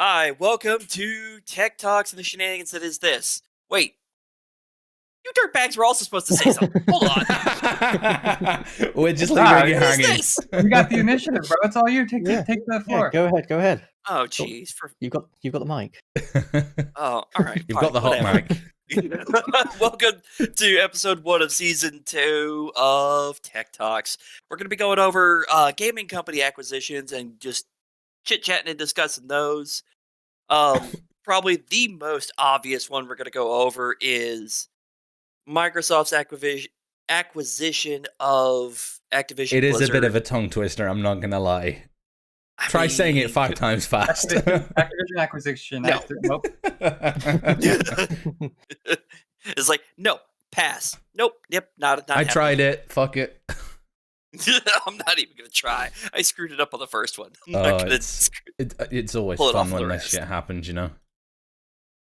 Hi, welcome to TekTox and the shenanigans that is this. Wait, you dirtbags were also supposed to say something. Hold on. We're just Nah, leaving you What is hanging. this? You got the initiative, bro. It's all you. Take Yeah. the floor. Go ahead. Oh, jeez. You've got the mic. Oh, all right. You've fine, got the hot whatever. mic. Welcome to episode 1 of season 2 of TekTox. We're going to be going over gaming company acquisitions and just chit-chatting and discussing those. Probably the most obvious one we're going to go over is Microsoft's acquisition of Activision It is Blizzard. a bit of a tongue twister, I'm not going to lie. Try saying it 5 times fast. Activision acquisition. No. Nope. It's like, no, pass. Nope, yep, not I tried it, fuck it. I'm not even going to try. I screwed it up on the first one. It's always pull it off fun for the when this rest. shit happens, you know?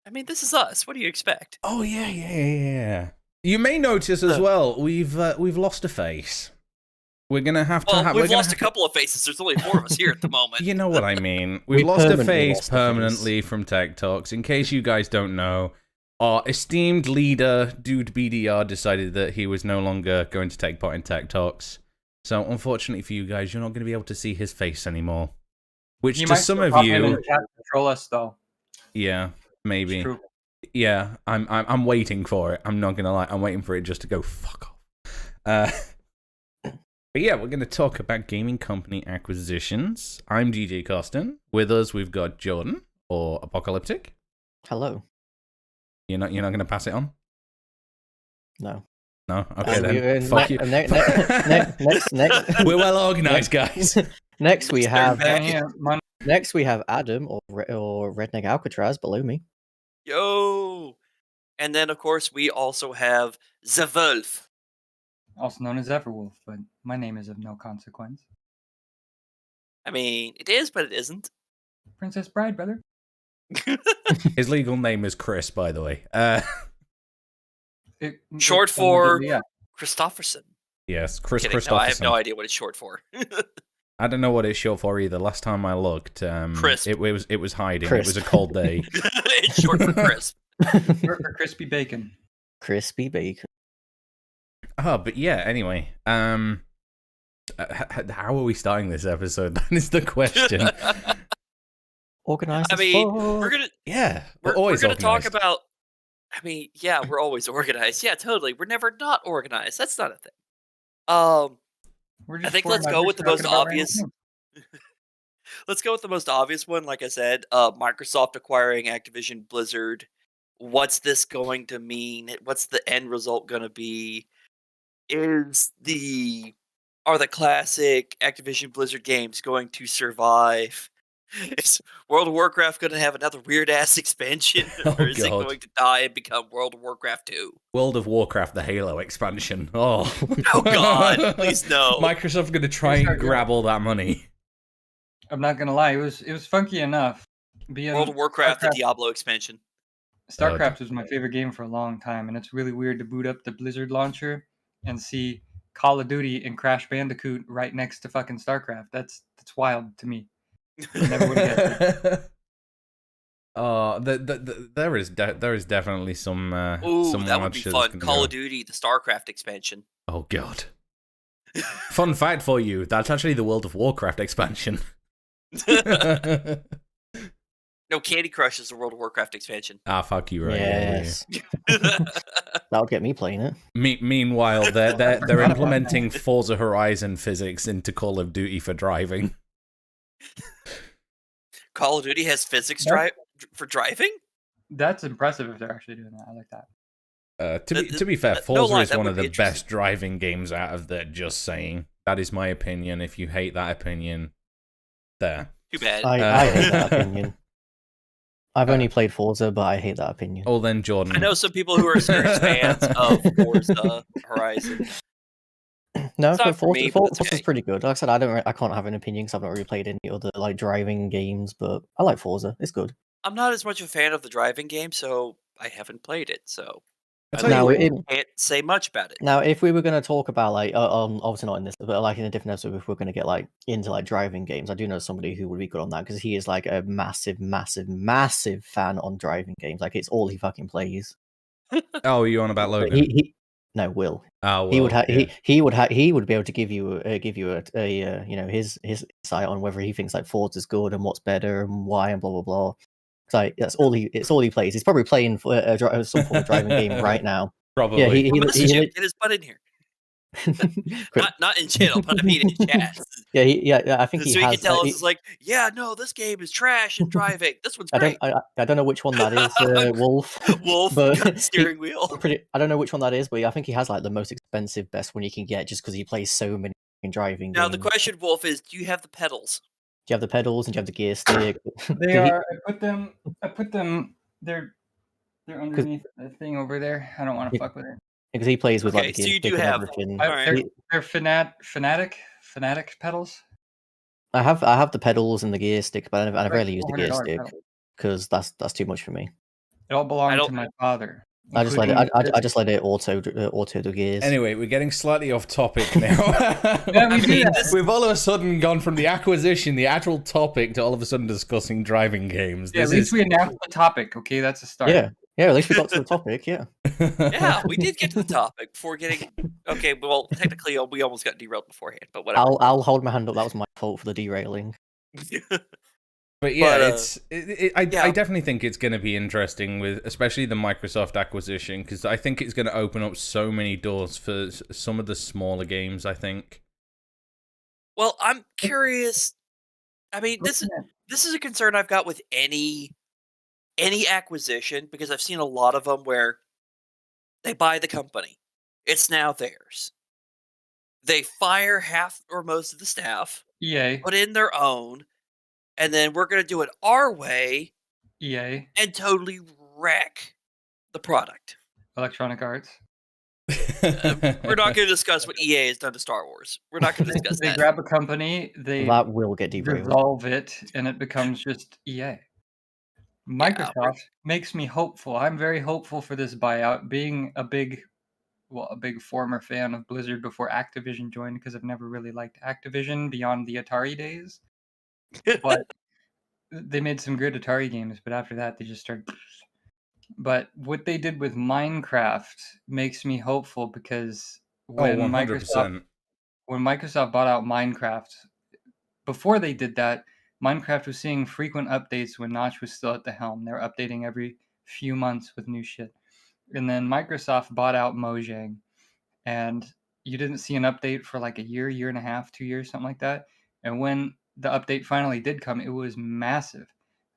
I mean, this is us. What do you expect? Oh, yeah. You may notice as well, we've lost a face. We're going to have to have... We've lost a couple of faces. There's only 4 of us here at the moment. You know what I mean. We We've lost a permanently face lost a permanently from TekTox. In case you guys don't know, our esteemed leader, Dude BDR, decided that he was no longer going to take part in TekTox. So, unfortunately for you guys, you're not going to be able to see his face anymore. Which, You to might some still of pop in you... the chat to troll us, though. Yeah, maybe. It's true. Yeah, I'm waiting for it. I'm not going to lie. I'm waiting for it just to go fuck off. But yeah, we're going to talk about gaming company acquisitions. I'm DJ Costin. With us, we've got Jordan, or Apocalyptic. Hello. You're not going to pass it on? No. No? Okay, then. Fuck you. Next. We're well organized, guys. Next we have Yeah, Adam or Redneck Alcatraz below me. Yo! And then, of course, we also have the Wolf. also known as Everwolf, but my name is of no consequence. I mean, it is, but it isn't. Princess Bride, brother. His legal name is Chris, by the way. Short for Christofferson. Yes, Chris Kidding. Christopherson. No, I have no idea what it's short for. I don't know what it's short for either. Last time I looked, Crisp. it was hiding. Crisp. It was a cold day. It's short for crisp. For crispy bacon. Crispy bacon. Oh, but yeah, anyway. How are we starting this episode? That is the question. Organized. I as mean, fuck. we're gonna Yeah, we're always gonna talk organised. about. I mean, yeah, we're always organized. Yeah, totally. We're never not organized. That's not a thing. We're I just think four let's go guys with the talking most about random obvious. things. Let's go with the most obvious one. Like I said, Microsoft acquiring Activision Blizzard. What's this going to mean? What's the end result going to be? Are the classic Activision Blizzard games going to survive? Is World of Warcraft going to have another weird ass expansion, or is it God. going to die and become World of Warcraft 2? World of Warcraft, the Halo expansion. Oh, Oh God, please no. Microsoft's going to try and grab all that money. I'm not gonna lie, it was funky enough. World of Warcraft, the Diablo expansion. StarCraft was my favorite game for a long time, and it's really weird to boot up the Blizzard launcher and see Call of Duty and Crash Bandicoot right next to fucking StarCraft. That's wild to me. Never would have guessed. Oh, there is definitely some. Ooh, some that would be shit fun. that's gonna Call go. of Duty, the StarCraft expansion. Oh God. Fun fact for you: that's actually the World of Warcraft expansion. No, Candy Crush is the World of Warcraft expansion. Ah, fuck you, right? Yes. That would get me playing it. Meanwhile, they're implementing Forza Horizon physics into Call of Duty for driving. Call of Duty has physics for driving? That's impressive if they're actually doing that. I like that. To be fair, no Forza lie, is that one would of be the interesting. best driving games out of there. Just saying, that is my opinion. If you hate that opinion, there. Too bad. I hate that opinion. I've only played Forza, but I hate that opinion. Oh, then Jordan. I know some people who are serious fans of Forza Horizon. No, It's but not for me, but it's Forza's okay. pretty good. Like I said, I can't have an opinion because I've not really played any other like driving games, but I like Forza. It's good. I'm not as much a fan of the driving game, so I haven't played it. So I I tell you literally what, can't say much about it. Now, if we were going to talk about like, obviously not in this, but like in a different episode, if we're going to get like into like driving games, I do know somebody who would be good on that because he is like a massive, massive, massive fan on driving games. Like it's all he fucking plays. oh, are you on about But Logan? no, Will. Oh, He would well, have he would be able to give you a you know his insight on whether he thinks like Forza's good and what's better and why and blah blah blah. It's like it's all he plays. He's probably playing for some form of driving game right now. Probably. Yeah, We'll message him. Get his butt in here. Not in channel, but I mean in chat. yeah, I think he So has. he can tell us, it's like, yeah, no, this game is trash and driving. This one's great. I don't know which one that is, Wolf. Wolf but got the steering wheel. I don't know which one that is, but I think he has like the most expensive, best one you can get, just because he plays so many driving Now games. the question, Wolf, is: do you have the pedals? Do you have the pedals and do you have the gear stick? They are. I put them. They're underneath the thing over there. I don't want to fuck with it. Because he plays with Okay, like the so gear you do stick and have everything. them. All right. They're Fanatic pedals. I have the pedals and the gear stick, but I rarely use the gear $400 stick pedal. because that's too much for me. It all belonged to my father. I just let it. I just let it auto the gears. Anyway, we're getting slightly off topic now. Yeah, we do that. We've all of a sudden gone from the acquisition, the actual topic, to all of a sudden discussing driving games. Yeah, at least we announced the topic. Okay, that's a start. Yeah, at least we got to the topic. Yeah. Yeah, we did get to the topic before getting. Okay, well, technically, we almost got derailed beforehand, but whatever. I'll hold my hand up. That was my fault for the derailing. But yeah, I yeah. definitely think it's going to be interesting with, especially the Microsoft acquisition, because I think it's going to open up so many doors for some of the smaller games. I think. Well, I'm curious. I mean, this is a concern I've got with any acquisition, because I've seen a lot of them where they buy the company, it's now theirs. They fire half or most of the staff, EA, put in their own, and then we're going to do it our way, EA, and totally wreck the product. Electronic Arts. We're not going to discuss what EA has done to Star Wars. We're not going to discuss They that. grab a company, they That will get derailed. resolve it, and it becomes just EA. Microsoft makes me hopeful. I'm very hopeful for this buyout. Being a big former fan of Blizzard before Activision joined, because I've never really liked Activision beyond the Atari days. But they made some good Atari games, but after that they just started. But what they did with Minecraft makes me hopeful, because when 100%. Microsoft bought out Minecraft, before they did that, Minecraft was seeing frequent updates when Notch was still at the helm. They were updating every few months with new shit. And then Microsoft bought out Mojang, and you didn't see an update for like a year and a half, 2 years, something like that. And when the update finally did come, it was massive.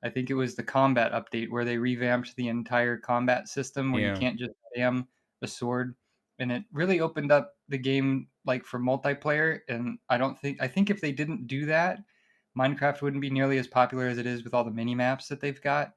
I think it was the combat update where they revamped the entire combat system where you can't just spam a sword. And it really opened up the game like for multiplayer. And I think if they didn't do that, Minecraft wouldn't be nearly as popular as it is with all the mini maps that they've got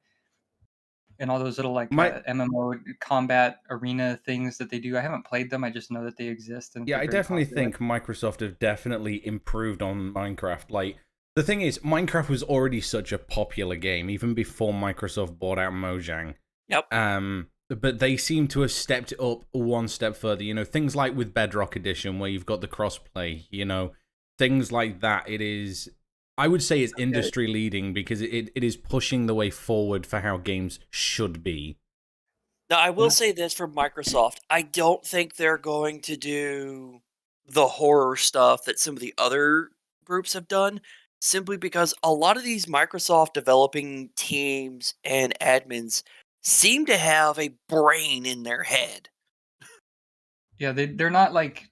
and all those little like MMO combat arena things that they do. I haven't played them. I just know that they exist. And yeah, I definitely think Microsoft have definitely improved on Minecraft. Like, the thing is, Minecraft was already such a popular game even before Microsoft bought out Mojang. Yep. But they seem to have stepped it up one step further. You know, things like with Bedrock Edition, where you've got the crossplay. You know, things like that. It is, I would say, it's industry leading, because it is pushing the way forward for how games should be. Now, I will say this for Microsoft. I don't think they're going to do the horror stuff that some of the other groups have done, simply because a lot of these Microsoft developing teams and admins seem to have a brain in their head. Yeah, they're not like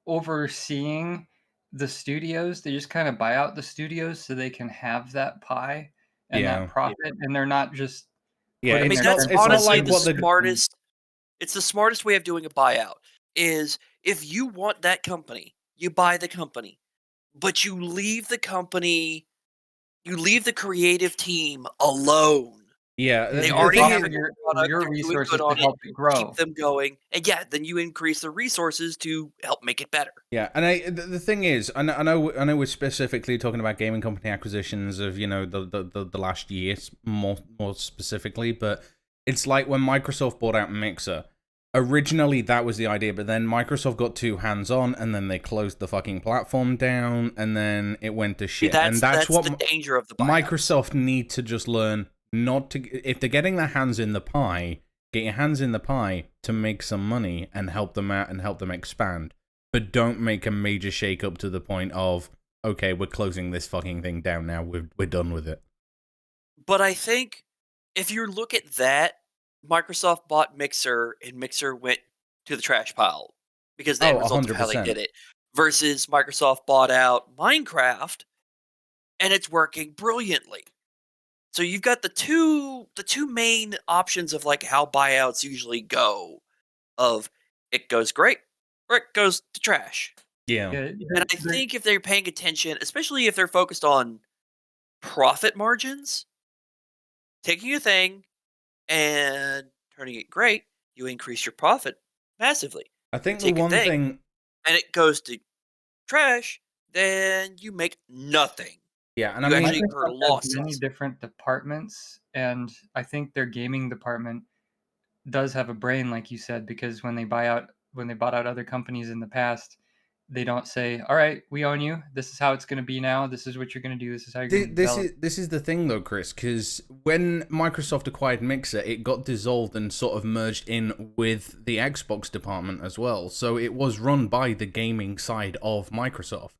overseeing the studios. They just kind of buy out the studios so they can have that pie and that profit, and they're not just I mean, that's honestly the smartest. It's the smartest way of doing a buyout. Is if you want that company, you buy the company, but you leave the company, you leave the creative team alone. Yeah, they already have your resources to help it grow. Keep them going, and then you increase the resources to help make it better. Yeah, and the thing is, I know we're specifically talking about gaming company acquisitions of, you know, the last year more specifically, but it's like when Microsoft bought out Mixer. Originally, that was the idea, but then Microsoft got too hands-on, and then they closed the fucking platform down, and then it went to shit. That's That's what the danger of the buyouts. Microsoft need to just learn not to. If they're getting their hands in the pie, get your hands in the pie to make some money and help them out and help them expand. But don't make a major shake-up to the point of, okay, we're closing this fucking thing down now. We're done with it. But I think if you look at that, Microsoft bought Mixer, and Mixer went to the trash pile because the end result of how they 100%. did it. Versus Microsoft bought out Minecraft, and it's working brilliantly. So you've got the two main options of like how buyouts usually go. Of it goes great or it goes to trash. Yeah. And I think if they're paying attention, especially if they're focused on profit margins, taking a thing and turning it great, you increase your profit massively. I think the Take a one thing, thing, and it goes to trash, then you make nothing. yeah, and You I mean, actually incur Microsoft has losses. many different departments, and I think their gaming department does have a brain, like you said, because when they bought out other companies in the past, they don't say, "All right, we own you. This is how it's going to be now. This is what you're going to do. This is how you're going to develop." this is the thing though, Chris, because when Microsoft acquired Mixer, it got dissolved and sort of merged in with the Xbox department as well. So it was run by the gaming side of Microsoft.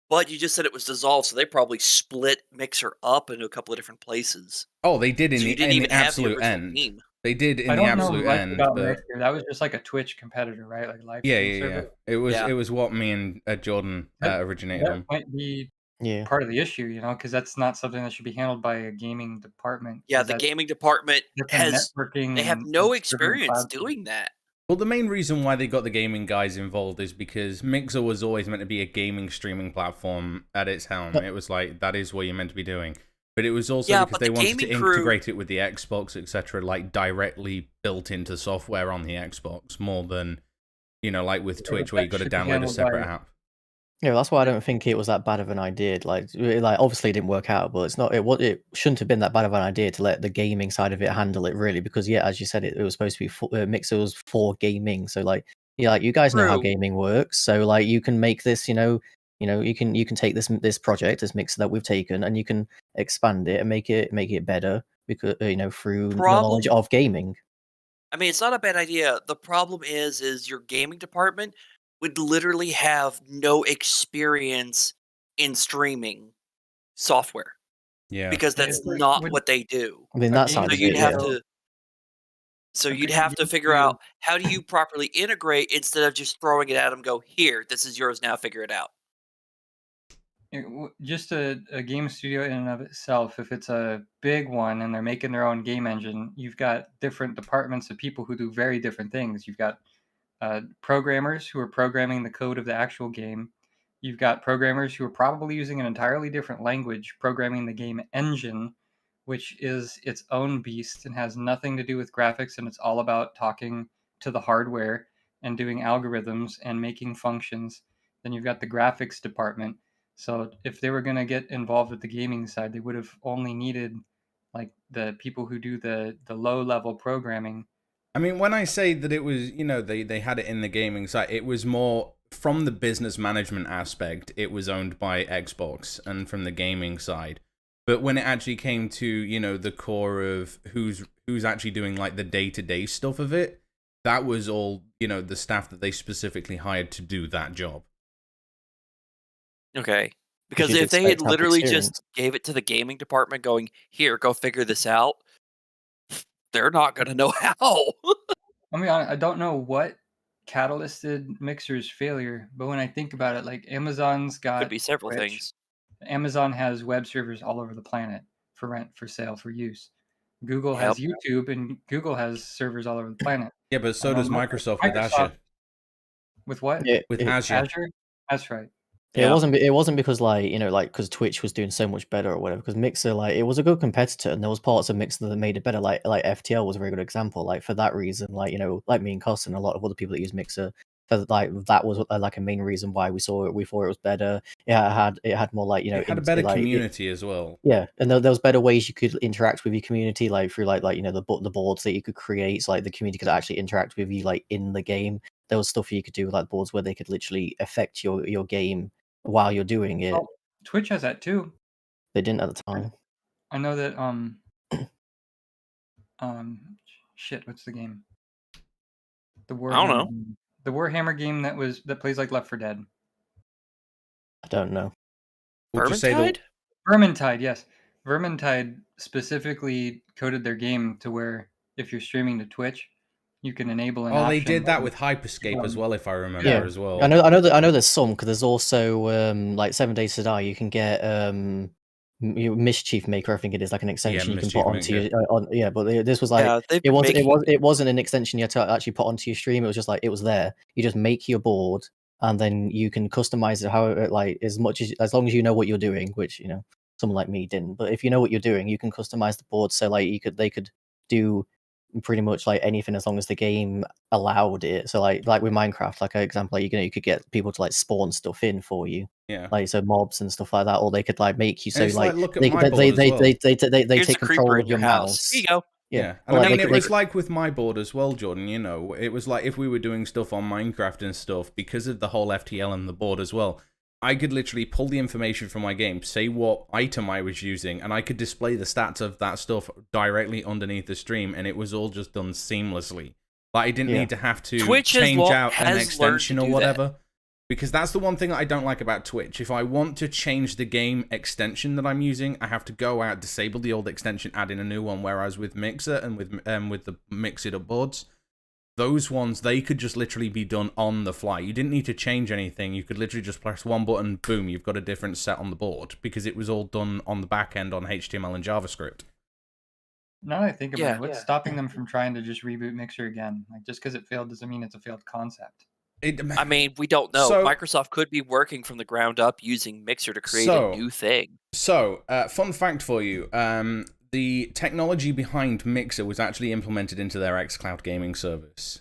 But you just said it was dissolved, so they probably split Mixer up into a couple of different places. Oh, they did in So you the, didn't in even the have the absolute original end. team. They did in I the don't know absolute much end, about but Mixer. That was just like a Twitch competitor, right? Like a live yeah, stream yeah, yeah. service. It was Yeah. what me and Jordan originated That on. might be Yeah. part of the issue, because that's not something that should be handled by a gaming department. Yeah, 'cause the that's gaming department different has networking. they have and no serving experience cloud. doing that. Well, the main reason why they got the gaming guys involved is because Mixer was always meant to be a gaming streaming platform at its helm. It was like, that is what you're meant to be doing. But it was also Yeah, because but they the wanted to gaming crew- integrate it with the Xbox, etc., like directly built into software on the Xbox, more than, like with Twitch where you got to should be download a handled separate by- app. Yeah, that's why I don't think it was that bad of an idea. Like obviously it didn't work out, but it's not. It shouldn't have been that bad of an idea to let the gaming side of it handle it, really, because yeah, as you said, it was supposed to be Mixer was for gaming. So like, yeah, like you guys know how True. gaming works. So like, you can make this, you can take this project, this Mixer that we've taken, and you can expand it and make it better because through the knowledge Problem- of gaming. I mean, it's not a bad idea. The problem is your gaming department would literally have no experience in streaming software Yeah. because Yeah, that's it's like, not would- what they do. I mean, A that game side So of you'd it, have yeah. to. So Okay, you'd have to game figure studio- out how do you properly integrate instead of just throwing it at them. Go here, this is yours now. Figure it out. Just a game studio in and of itself, if it's a big one and they're making their own game engine, you've got different departments of people who do very different things. You've got programmers who are programming the code of the actual game. You've got programmers who are probably using an entirely different language programming the game engine, which is its own beast and has nothing to do with graphics, and it's all about talking to the hardware and doing algorithms and making functions. Then you've got the graphics department. So if they were going to get involved with the gaming side, they would have only needed like the people who do the low level programming. I mean, when I say that it was, they had it in the gaming side, it was more from the business management aspect. It was owned by Xbox, and from the gaming side. But when it actually came to, the core of who's actually doing like the day-to-day stuff of it, that was all, the staff that they specifically hired to do that job. Okay. Because you'd if they had expect to have literally experience. just gave it to the gaming department going, here, go figure this out, they're not going to know how. I mean, I don't know what catalysted Mixer's failure, but when I think about it, like Amazon's got Could be several Twitch. things. Amazon has web servers all over the planet for rent, for sale, for use. Google has YouTube, and Google has servers all over the planet. Yeah, but so I know does Microsoft with Azure. With what? Yeah, With it- Azure. Azure? That's right. It wasn't because because Twitch was doing so much better or whatever. Because Mixer, it was a good competitor, and there was parts of Mixer that made it better. Like FTL was a very good example. Like for that reason, like me and Cos and a lot of other people that use Mixer So like that was like a main reason why we saw it. We thought it was better. It had more like it had a better community as well. Yeah, and there was better ways you could interact with your community, like through like the boards that you could create, so like the community could actually interact with you like in the game. There was stuff you could do with like boards where they could literally affect your game while you're doing it. Oh, Twitch has that too. They didn't at the time. I know that shit, what's the game? The Warhammer. I don't know. Game. The Warhammer game that plays like Left 4 Dead. I don't know. Would you say Vermintide? Vermintide, yes. Vermintide specifically coded their game to where if you're streaming to Twitch, you can enable an option. They did that with Hyperscape as well, if I remember as well. I know there's some, because there's also like 7 Days to Die. You can get Mischief Maker, I think it is, like an extension you can put onto your but this was like it wasn't an extension you had to actually put onto your stream. It was just like it was there. You just make your board, and then you can customize it however, like as long as you know what you're doing, which someone like me didn't. But if you know what you're doing, you can customize the board so like they could do pretty much like anything as long as the game allowed it. So like with Minecraft, like an example, like you could get people to like spawn stuff in for you, like so mobs and stuff like that, or they could like make you so like they take control of your mouse. Here you go. Yeah. And I mean, it was like with my board as well, Jordan, it was like if we were doing stuff on Minecraft and stuff, because of the whole FTL and the board as well, I could literally pull the information from my game, say what item I was using, and I could display the stats of that stuff directly underneath the stream, and it was all just done seamlessly. Like, I didn't need to have to change out an extension or whatever. Because that's the one thing that I don't like about Twitch. If I want to change the game extension that I'm using, I have to go out, disable the old extension, add in a new one, whereas with Mixer and with the Mix-It Up boards, those ones, they could just literally be done on the fly. You didn't need to change anything. You could literally just press one button, boom, you've got a different set on the board, because it was all done on the back end on HTML and JavaScript. Now that I think about it, what's stopping them from trying to just reboot Mixer again? Like, just because it failed doesn't mean it's a failed concept. I mean, we don't know. Microsoft could be working from the ground up using Mixer to create a new thing. So, fun fact for you. The technology behind Mixer was actually implemented into their xCloud gaming service,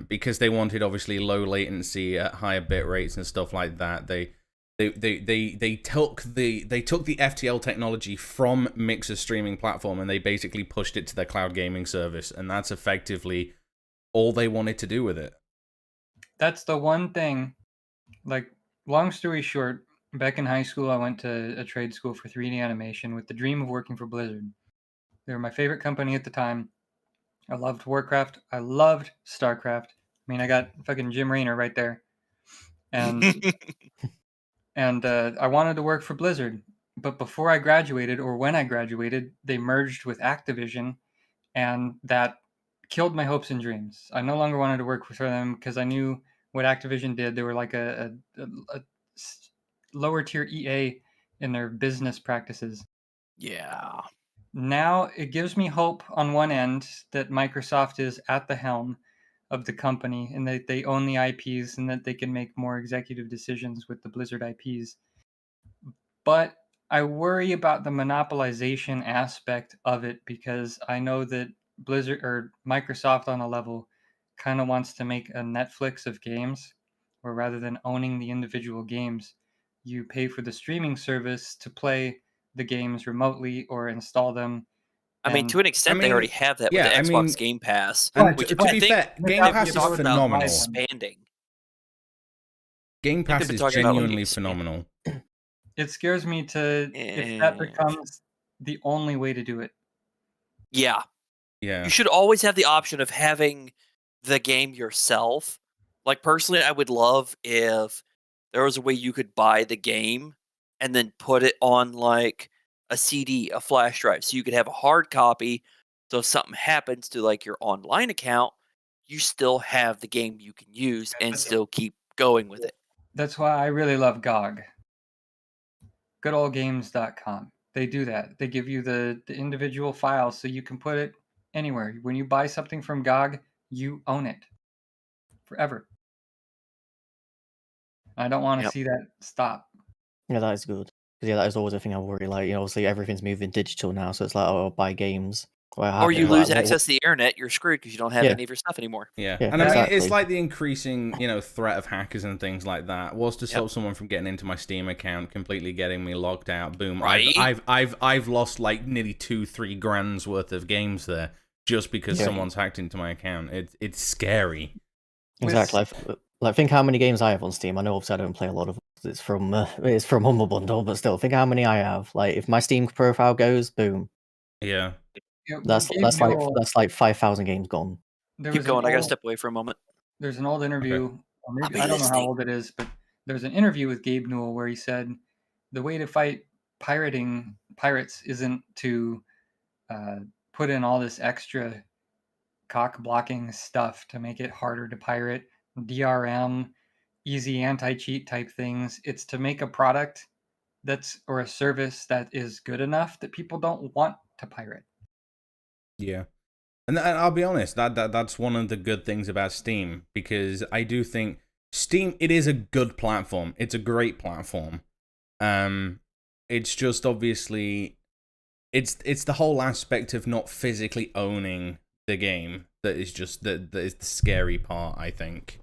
because they wanted obviously low latency at higher bit rates and stuff like that. They took the FTL technology from Mixer's streaming platform and they basically pushed it to their cloud gaming service, and that's effectively all they wanted to do with it. That's the one thing. Like, long story short, back in high school, I went to a trade school for 3D animation with the dream of working for Blizzard. They were my favorite company at the time. I loved Warcraft. I loved StarCraft. I mean, I got fucking Jim Raynor right there. And I wanted to work for Blizzard. But before I graduated, or when I graduated, they merged with Activision, and that killed my hopes and dreams. I no longer wanted to work for them because I knew what Activision did. They were like a lower tier EA in their business practices. Yeah. Now it gives me hope on one end that Microsoft is at the helm of the company and that they own the IPs and that they can make more executive decisions with the Blizzard IPs. But I worry about the monopolization aspect of it, because I know that Blizzard or Microsoft on a level kind of wants to make a Netflix of games, where rather than owning the individual games, you pay for the streaming service to play the games remotely or install them. I mean, to an extent, they already have that with the Xbox Game Pass. Which, to be fair, Game Pass is phenomenal. Expanding. Game Pass is genuinely phenomenal. It scares me if that becomes the only way to do it. Yeah. Yeah. You should always have the option of having the game yourself. Like, personally, I would love if there was a way you could buy the game and then put it on, like, a CD, a flash drive, so you could have a hard copy, so if something happens to, like, your online account, you still have the game you can use and still keep going with it. That's why I really love GOG. GoodOldGames.com. They do that. They give you the individual files so you can put it anywhere. When you buy something from GOG, you own it forever. I don't want to see that stop. Yeah, that is good. Because that is always a thing I worry. Like, obviously everything's moving digital now, so it's like, I'll buy games. Well, Or you well, lose access to the internet, you're screwed because you don't have Yeah. any of your stuff anymore. Yeah, Yeah, and I mean, it's exactly. like the increasing, threat of hackers and things like that. Was to stop Yep. someone from getting into my Steam account, completely getting me logged out. Boom! Right? I've lost like nearly 2-3 grand's worth of games there just because Yeah. someone's hacked into my account. It's scary. Exactly. Like, think how many games I have on Steam. I know obviously I don't play a lot of it's from Humble Bundle, but still, think how many I have. Like, if my Steam profile goes, boom, Yeah. that's like 5,000 games gone. There Keep was going. I an gotta old, step away for a moment. there's an old interview, or maybe be I don't know how listening. old it is, but there's an interview with Gabe Newell where he said the way to fight pirates isn't to put in all this extra cock blocking stuff to make it harder to pirate, DRM, easy anti-cheat type things. It's to make a product or a service that is good enough that people don't want to pirate. Yeah. And I'll be honest, that's one of the good things about Steam, because I do think Steam, it is a good platform. It's a great platform. It's just obviously it's the whole aspect of not physically owning the game that is just that is the scary part, I think.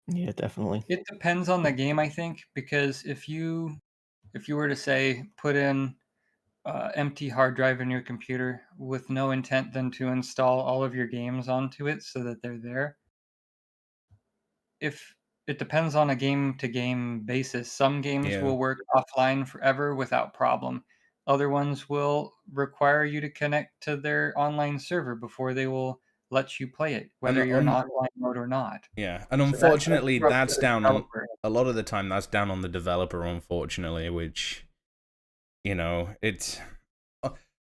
Yeah, definitely. It depends on the game, I think, because if you were to say put in empty hard drive in your computer with no intent then to install all of your games onto it so that they're there, if it depends on a game to game basis. Some games will work offline forever without problem. Other ones will require you to connect to their online server before they will let you play it, whether you're in offline mode or not. Yeah, and unfortunately, that's down on developer. a lot of the time. That's down on the developer, unfortunately, which it's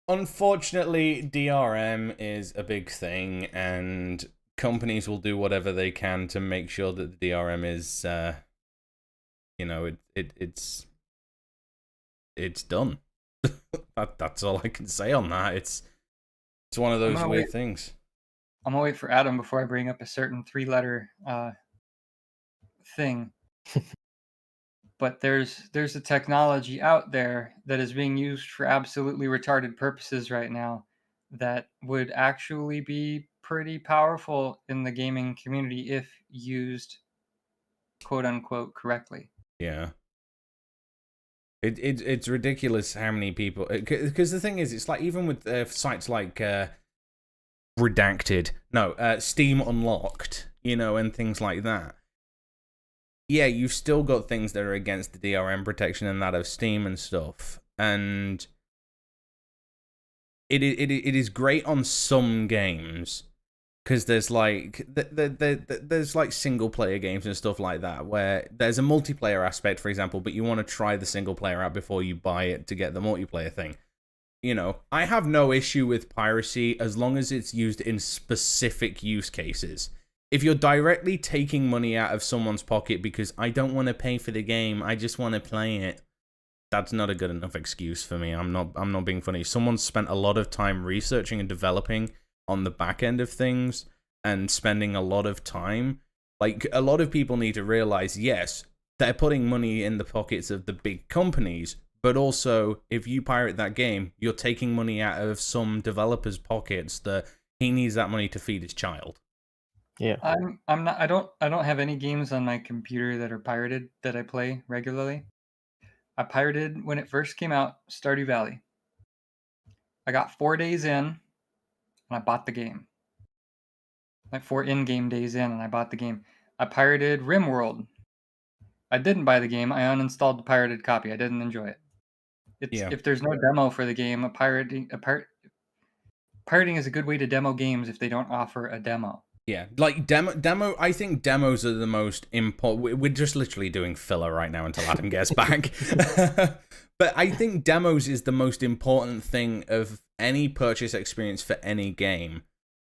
unfortunately DRM is a big thing, and companies will do whatever they can to make sure that the DRM is, it's done. That's all I can say on that. It's one of those weird things. I'm gonna wait for Adam before I bring up a certain 3-letter thing. But there's a technology out there that is being used for absolutely retarded purposes right now that would actually be pretty powerful in the gaming community if used quote unquote correctly. Yeah. It's ridiculous how many people, because the thing is, it's like even with sites like Steam Unlocked, and things like that. Yeah, you've still got things that are against the DRM protection and that of Steam and stuff, and it is great on some games, because there's like there's like single player games and stuff like that where there's a multiplayer aspect, for example, but you want to try the single player out before you buy it to get the multiplayer thing. I have no issue with piracy as long as it's used in specific use cases. If you're directly taking money out of someone's pocket because I don't want to pay for the game, I just want to play it, that's not a good enough excuse for me. I'm not being funny. Someone's spent a lot of time researching and developing on the back end of things and spending a lot of time. Like, a lot of people need to realize, yes, they're putting money in the pockets of the big companies, but also if you pirate that game, you're taking money out of some developer's pockets that he needs that money to feed his child. Yeah. I'm not I don't have any games on my computer that are pirated that I play regularly. I pirated when it first came out, Stardew Valley. I got 4 days in and I bought the game. Like 4 in-game days in and I bought the game. I pirated RimWorld. I didn't buy the game. I uninstalled the pirated copy. I didn't enjoy it. If there's no demo for the game, pirating is a good way to demo games if they don't offer a demo. Yeah, like demo. I think demos are the most important. We're just literally doing filler right now until Adam gets back. But I think demos is the most important thing of any purchase experience for any game,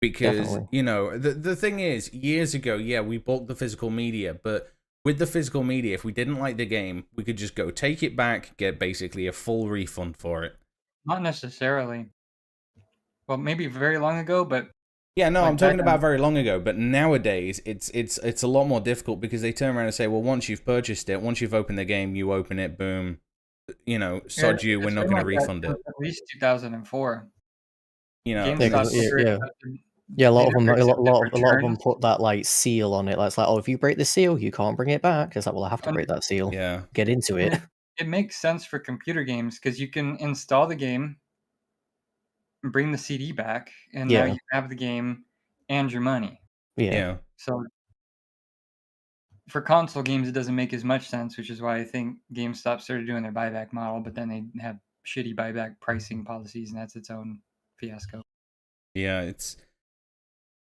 because the thing is, years ago, yeah, we bought the physical media, but with the physical media, if we didn't like the game, we could just go take it back, get basically a full refund for it. Not necessarily. Well, maybe very long ago, but. Yeah, no, I'm talking about very long ago, but nowadays it's a lot more difficult because they turn around and say, well, once you've purchased it, once you've opened the game, you open it, boom, sod you, we're It's not been going to like that refund it. since at least 2004. It's- GameStop never yeah. accepted- Yeah, a lot of they them, never a lot accepted of them returns. put that like seal on it. Like, it's like, oh, if you break the seal, you can't bring it back. It's like, well, I have to And- break that seal. Yeah. Get into And it. it makes sense for computer games because you can install the game, bring the CD back, and now Yeah. you have the game and your money. Yeah. So for console games, it doesn't make as much sense, which is why I think GameStop started doing their buyback model, but then they have shitty buyback pricing policies, and that's its own fiasco. Yeah, it's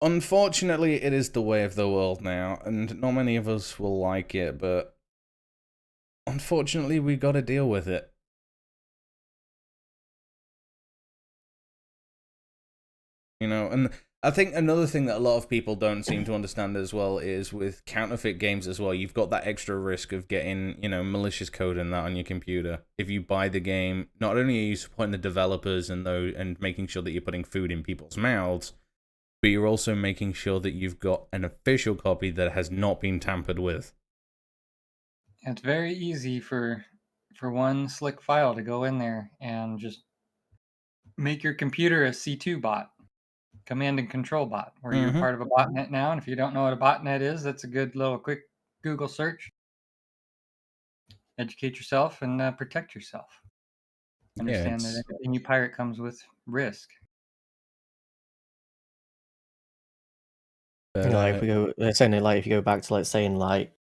unfortunately it is the way of the world now, and not many of us will like it, but unfortunately we got to deal with it. And I think another thing that a lot of people don't seem to understand as well is with counterfeit games as well, you've got that extra risk of getting, malicious code and that on your computer. If you buy the game, not only are you supporting the developers and making sure that you're putting food in people's mouths, but you're also making sure that you've got an official copy that has not been tampered with. It's very easy for one slick file to go in there and just make your computer a C2 bot, command and control bot, where you're part of a botnet now. And if you don't know what a botnet is, that's a good little quick Google search. Educate yourself and protect yourself. Understand that everything you pirate comes with risk. But, if we go, saying it like if you go back to like saying like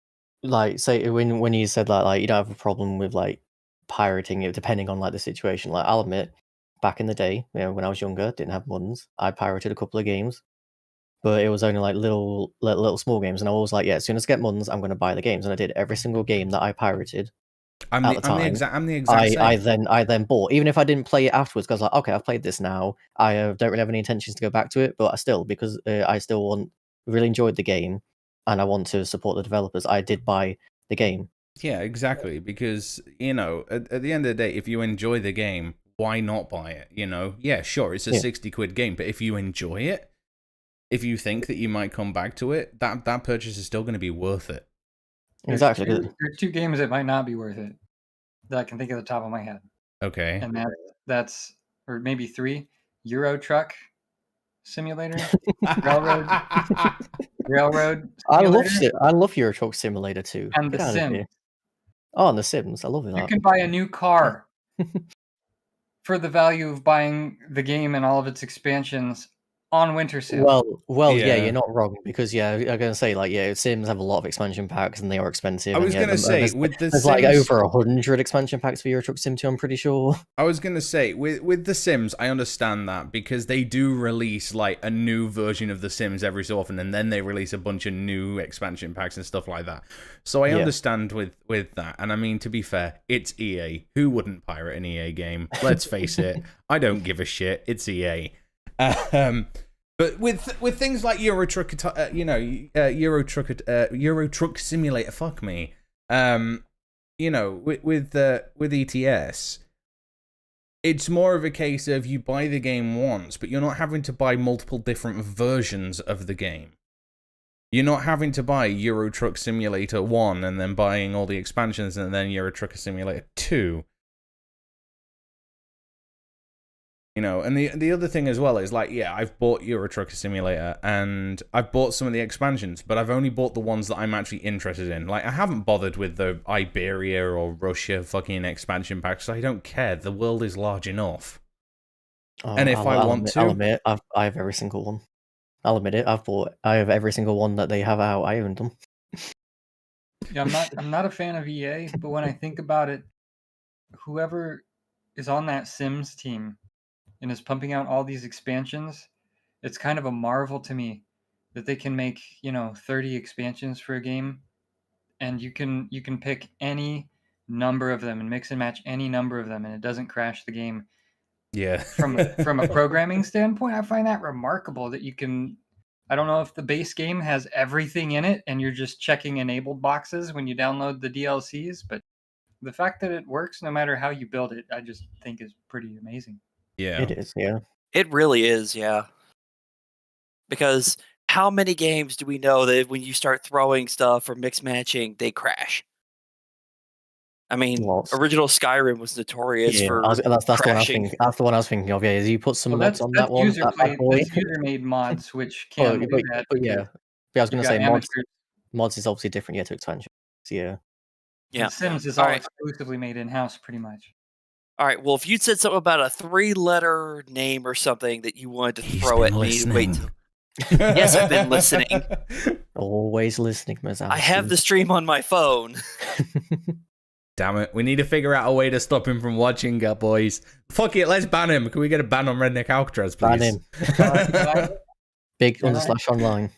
say when you said like you don't have a problem with like pirating it, depending on like the situation. Like, I'll admit, back in the day, when I was younger, didn't have buttons, I pirated a couple of games, but it was only like little small games, and I was like, yeah, as soon as I get buttons, I'm going to buy the games, and I did every single game that I pirated. I'm the exact same. I then bought, even if I didn't play it afterwards, because like, okay, I've played this now. I don't really have any intentions to go back to it, but because I still really enjoyed the game, and I want to support the developers, I did buy the game. Yeah, exactly. Because at the end of the day, if you enjoy the game, why not buy it? Yeah, sure, it's a 60 quid game, but if you enjoy it, if you think that you might come back to it, that purchase is still going to be worth it. Exactly. There's two games that might not be worth it that I can think of the top of my head. Okay. And that's or maybe three: Euro Truck Simulator, Railroad. I love Euro Truck Simulator too. And The Sims. Oh, and The Sims. I love that. You can buy a new car for the value of buying the game and all of its expansions on winter sale. Well, yeah, you're not wrong, because I'm gonna say Sims have a lot of expansion packs and they are expensive. I was gonna say there's like over 100 expansion packs for Euro Truck Sim 2, I'm pretty sure. I was gonna say with The Sims, I understand that because they do release like a new version of The Sims every so often, and then they release a bunch of new expansion packs and stuff like that. So I understand with that, and I mean, to be fair, it's EA. Who wouldn't pirate an EA game? Let's face it, I don't give a shit. It's EA. But with things like Euro Truck Simulator, fuck me. With ETS, it's more of a case of you buy the game once, but you're not having to buy multiple different versions of the game. You're not having to buy Euro Truck Simulator 1 and then buying all the expansions and then Euro Truck Simulator 2. And the other thing as well is like, yeah, I've bought Euro Truck Simulator and I've bought some of the expansions, but I've only bought the ones that I'm actually interested in. Like, I haven't bothered with the Iberia or Russia fucking expansion packs. I don't care. The world is large enough. And if I'll admit, I have every single one. I'll admit it. I have every single one that they have out. I own them. Yeah, I'm not a fan of EA, but when I think about it, whoever is on that Sims team and is pumping out all these expansions, it's kind of a marvel to me that they can make 30 expansions for a game, and you can pick any number of them and mix and match any number of them, and it doesn't crash the game. Yeah. From a programming standpoint, I find that remarkable that you can. I don't know if the base game has everything in it and you're just checking enabled boxes when you download the DLCs, but the fact that it works no matter how you build it, I just think is pretty amazing. Yeah. It is, yeah. It really is, yeah. Because how many games do we know that when you start throwing stuff or mix matching, they crash? I mean, Lots. original Skyrim was notorious Yeah, for that's the one I was crashing. thinking. That's the one I was thinking of. Yeah, is you put some Well, mods that's on that one, user that bad boy. that's user-made mods, which But, can do that. but yeah, I was You've gonna got say amateurs. mods is obviously different. Yeah, to expansion. Yeah. Yeah. The Sims is All all right. exclusively made in-house, pretty much. All right. Well, if you said something about a 3-letter name or something that you wanted to throw at me, wait till. Yes, I've been listening. Always listening, Mazowski. I have the stream on my phone. Damn it. We need to figure out a way to stop him from watching, boys. Fuck it, let's ban him. Can we get a ban on Redneck Alcatraz, please? Ban him. Big Can I? / online.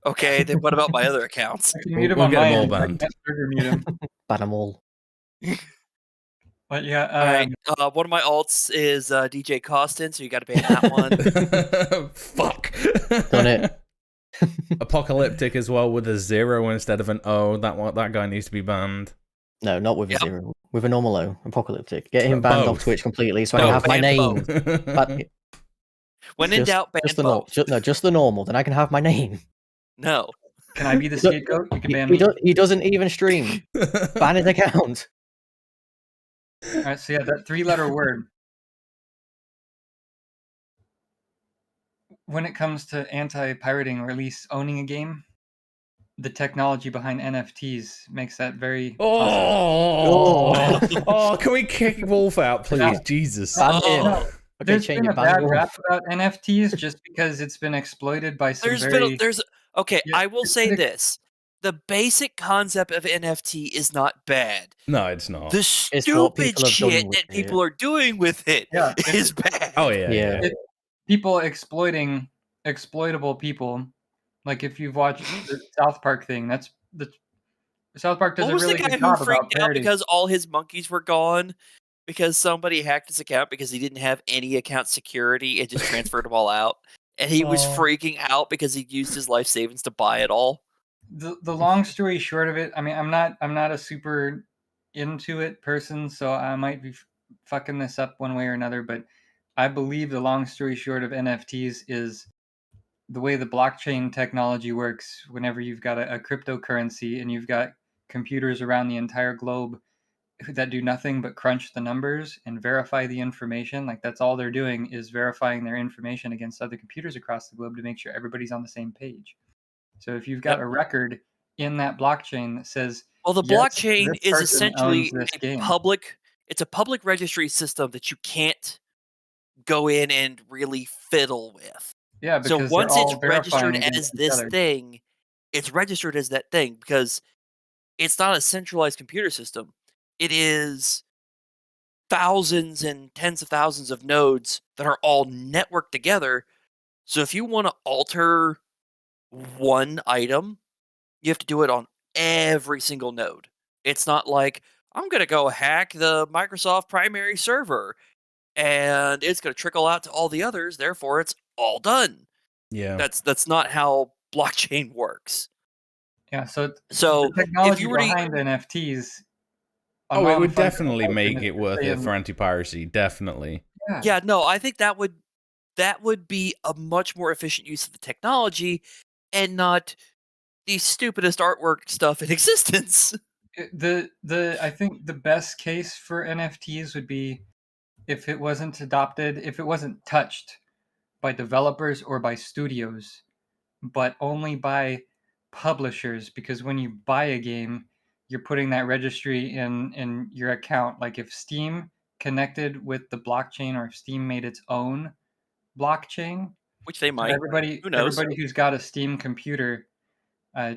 Okay, then what about my other accounts? I can mute him We'll on get my them all end, but I banned. can't trigger mute him. Ban them all. But yeah, All right. One of my alts is DJ Costin, so you got to ban that one. Fuck. Done it. Apocalyptic as well with a 0 instead of an O. That guy needs to be banned. No, not with Yep. a 0. With a normal O. Apocalyptic. Get him banned off Both. Twitch completely so I No, can have my ban name. both. When in Just- doubt, ban just the both. just the normal. Then I can have my name. No. can I be the scapegoat? You can ban He, me. he doesn't even stream. Ban his account. All right, so yeah, that 3-letter word. When it comes to anti-pirating or at least owning a game, the technology behind NFTs makes that very possible. Oh, can we kick Wolf out, please? Yeah. Jesus. Ban him. Oh. Okay, There's change been a it. Ban bad Wolf. rap about NFTs just because it's been exploited by some Okay, Yeah, I will it's say been- this. The basic concept of NFT is not bad. No, it's not. The what stupid people have shit done with that people are doing with it Yeah, is bad. Oh, yeah. Yeah. people exploiting exploitable people. Like if you've watched the South Park thing, that's the South Park does What a was really the guy good who job about freaked out parodying. because all his monkeys were gone? Because somebody hacked his account because he didn't have any account security and just transferred them all out. And he was Oh. freaking out because he used his life savings to buy it all. The long story short of it, I mean, I'm not a super into it person, so I might be fucking this up one way or another, but I believe the long story short of NFTs is the way the blockchain technology works. Whenever you've got a cryptocurrency and you've got computers around the entire globe that do nothing but crunch the numbers and verify the information, like that's all they're doing is verifying their information against other computers across the globe to make sure everybody's on the same page. So if you've got a record in that blockchain that says, Well, the yes, blockchain this is person essentially owns this game. it's a public registry system that you can't go in and really fiddle with. Yeah, So because once they're it's all verifying registered against as each this other. thing, it's registered as that thing because it's not a centralized computer system. It is thousands and tens of thousands of nodes that are all networked together. So if you want to alter one item, you have to do it on every single node. It's not like I'm going to go hack the Microsoft primary server and it's going to trickle out to all the others, therefore it's all done. Yeah. That's not how blockchain works. Yeah, so So the technology if you were to behind NFTs. a Oh, it would non-fungible definitely token make is it worth it saying, for anti-piracy. Definitely. Yeah, no, I think that would be a much more efficient use of the technology and not the stupidest artwork stuff in existence. I think the best case for NFTs would be if it wasn't adopted, if it wasn't touched by developers or by studios, but only by publishers, because when you buy a game, you're putting that registry in your account. Like if Steam connected with the blockchain or if Steam made its own blockchain, Which they so might. everybody Who knows? who's got a Steam computer,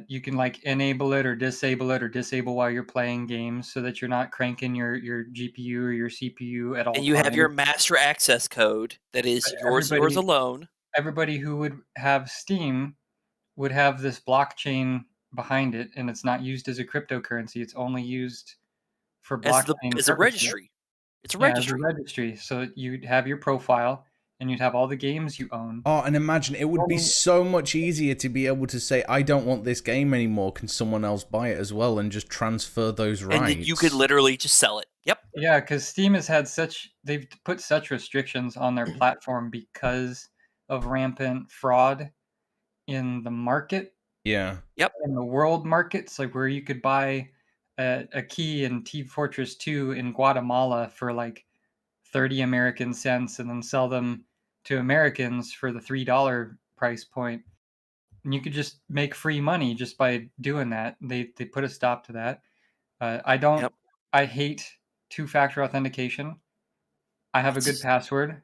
you can like enable it or disable while you're playing games so that you're not cranking your GPU or your CPU at all And you times. have your master access code that is But yours everybody- alone. Everybody who would have Steam would have this blockchain behind it, and it's not used as a cryptocurrency. It's only used for As blockchain a purposes. registry. It's a Yeah, registry. as a registry. So you'd have your profile, and you'd have all the games you own. Oh, and imagine it would be so much easier to be able to say, I don't want this game anymore. Can someone else buy it as well and just transfer those rights? And then you could literally just sell it. Yep. Yeah, because Steam has had they've put such restrictions on their platform because of rampant fraud in the market, Yeah. in the world markets, like where you could buy a key in Team Fortress 2 in Guatemala for like 30 American cents and then sell them to Americans for the $3 price point. And you could just make free money just by doing that. They put a stop to that. Yep. I hate two-factor authentication. I have a good password.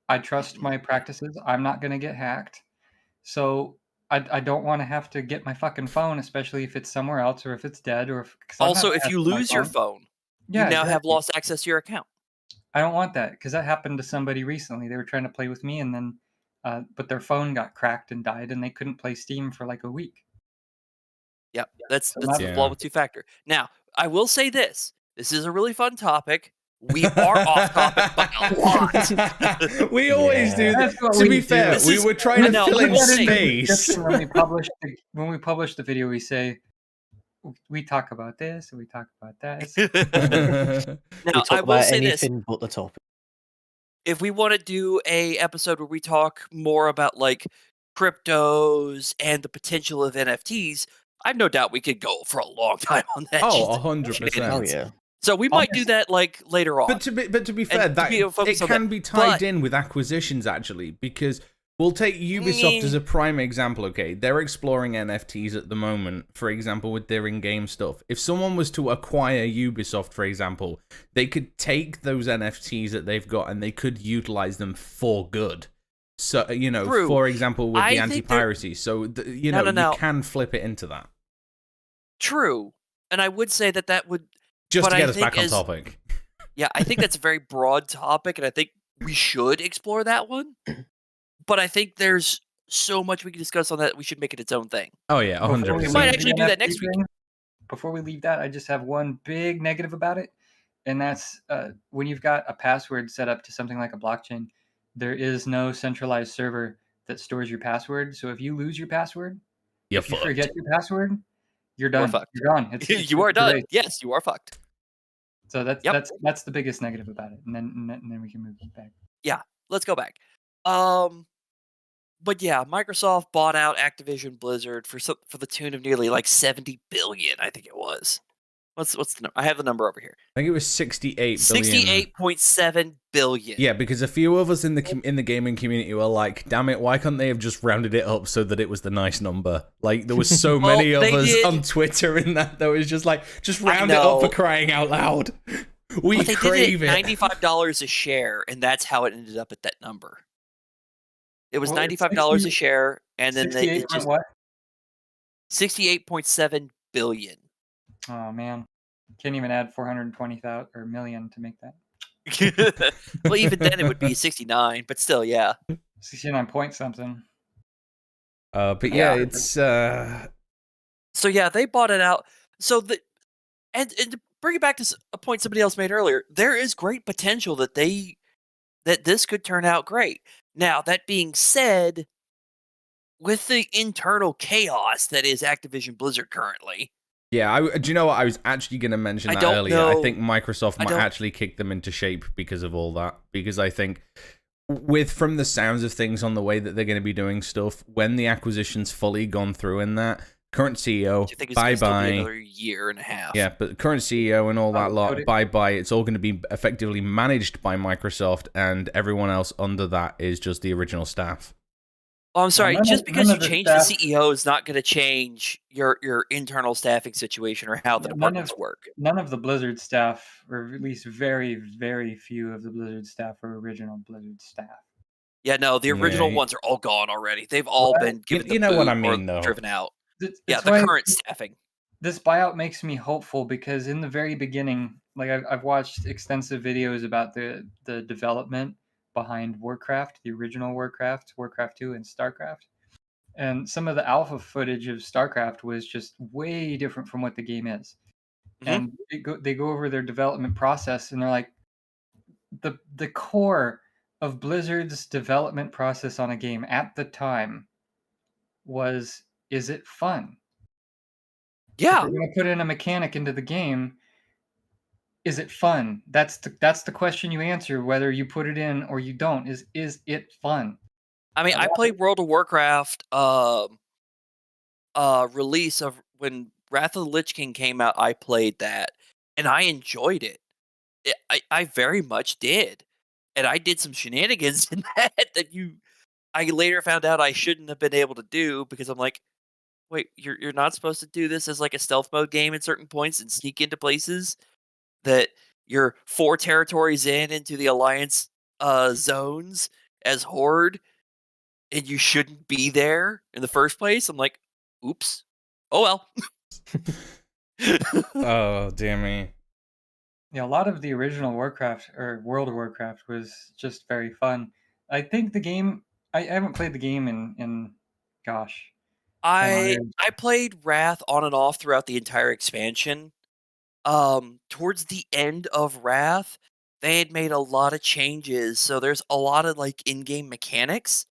I trust my practices. I'm not going to get hacked. So I don't want to have to get my fucking phone, especially if it's somewhere else or if it's dead or if 'cause I've Also, had if you hacked my lose your phone, Yeah, you now have exactly. lost access to your account. I don't want that because that happened to somebody recently. They were trying to play with me and then, but their phone got cracked and died and they couldn't play Steam for like a week. Yep, that's So the that's flaw with two-factor. Now, I will say this: this is a really fun topic. We are off topic by a lot. We always do Yeah. that. That's what To we be do. fair, This we is- were trying I to know, fill I in will say- space. When we publish the video, we say we talk about this and we talk about that. We Now, talk I will about say this: anything but the topic. if we want to do a episode where we talk more about like cryptos and the potential of NFTs, I've no doubt we could go for a long time on that. Oh, Just 100%. Oh yeah. So we might do that like later on. But to be fair, to that be able to focus it on can that. be tied But- in with acquisitions actually, because we'll take Ubisoft as a prime example. Okay, they're exploring NFTs at the moment, for example, with their in-game stuff. If someone was to acquire Ubisoft, for example, they could take those NFTs that they've got and they could utilize them for good. So True. for example, with the I think anti-piracy, so you can flip it into that. True, and I would say that would Just But to I get us back think on as- topic. Yeah, I think that's a very broad topic, and I think we should explore that one. But I think there's so much we can discuss on that. We should make it its own thing. Oh yeah, Before we 100%. might leave actually the do that NFT next week. thing, Before we leave that, I just have one big negative about it, and that's when you've got a password set up to something like a blockchain, there is no centralized server that stores your password. So if you lose your password, You're if you fucked. forget your password, you're You are done. fucked. You're gone. It's You are done. erased. Yes, you are fucked. So that's Yep. that's the biggest negative about it, and then we can move back. Let's go back. But yeah, Microsoft bought out Activision Blizzard for the tune of nearly like 70 billion. I think it was. What's the number? I have the number over here. I think it was 68 billion. 68.7 billion. Yeah, because a few of us in the gaming community were like, "Damn it, why couldn't they have just rounded it up so that it was the nice number?" Like there was so Well, many of they us did. on Twitter in that was just like, just I round it up for know. crying out loud. We But they crave did it it. $95 a share, and that's how it ended up at that number. It was Well, it's $95 a 60 share, and then they 68 it just what? 68.7 billion. Oh man, can't even add 420,000 or million to make that. Well, even then it would be 69, but still, yeah. 69 point something. But yeah, Yeah. it's So yeah, they bought it out. So and to bring it back to a point somebody else made earlier, there is great potential that this could turn out great. Now, that being said, with the internal chaos that is Activision Blizzard currently, yeah. Do you know what? I was actually going to mention I that don't earlier. I know- think Microsoft I might don't- actually kick them into shape because of all that. Because I think from the sounds of things on the way that they're going to be doing stuff, when the acquisition's fully gone through in that, current CEO, do you think it's going to still be bye-bye. another year and a half? Yeah, but the current CEO and all that lot, Cody? bye-bye. It's all going to be effectively managed by Microsoft, and everyone else under that is just the original staff. Oh, I'm sorry. none Just of- because none you of the change the staff- CEO is not going to change your internal staffing situation or how the None of- departments work. None of the Blizzard staff, or at least very, very few of the Blizzard staff, are original Blizzard staff. Yeah, no, the original Yeah. ones are all gone already. They've all What? been given You the know what boot I mean, or though. driven out. It's Yeah, the why current staffing. this buyout makes me hopeful because in the very beginning, like I've watched extensive videos about the development behind Warcraft, the original Warcraft, Warcraft 2, and StarCraft. And some of the alpha footage of StarCraft was just way different from what the game is. Mhm. And they go over their development process, and they're like, the core of Blizzard's development process on a game at the time was, is it fun? Yeah. If we're going to put in a mechanic into the game, is it fun? That's the question you answer, whether you put it in or you don't. Is it fun? I mean, I played World of Warcraft release of when Wrath of the Lich King came out, I played that, and I enjoyed it. I very much did. And I did some shenanigans in that I later found out I shouldn't have been able to do, because I'm like, wait, you're not supposed to do this as like a stealth mode game at certain points and sneak into places that you're 4 territories into the Alliance zones as Horde, and you shouldn't be there in the first place. I'm like, oops. Oh well. Oh, dear me. Yeah, a lot of the original Warcraft or World of Warcraft was just very fun. I think the game. I haven't played the game in gosh, 10 I years. played Wrath on and off throughout the entire expansion. Towards the end of Wrath, they had made a lot of changes, so there's a lot of like in-game mechanics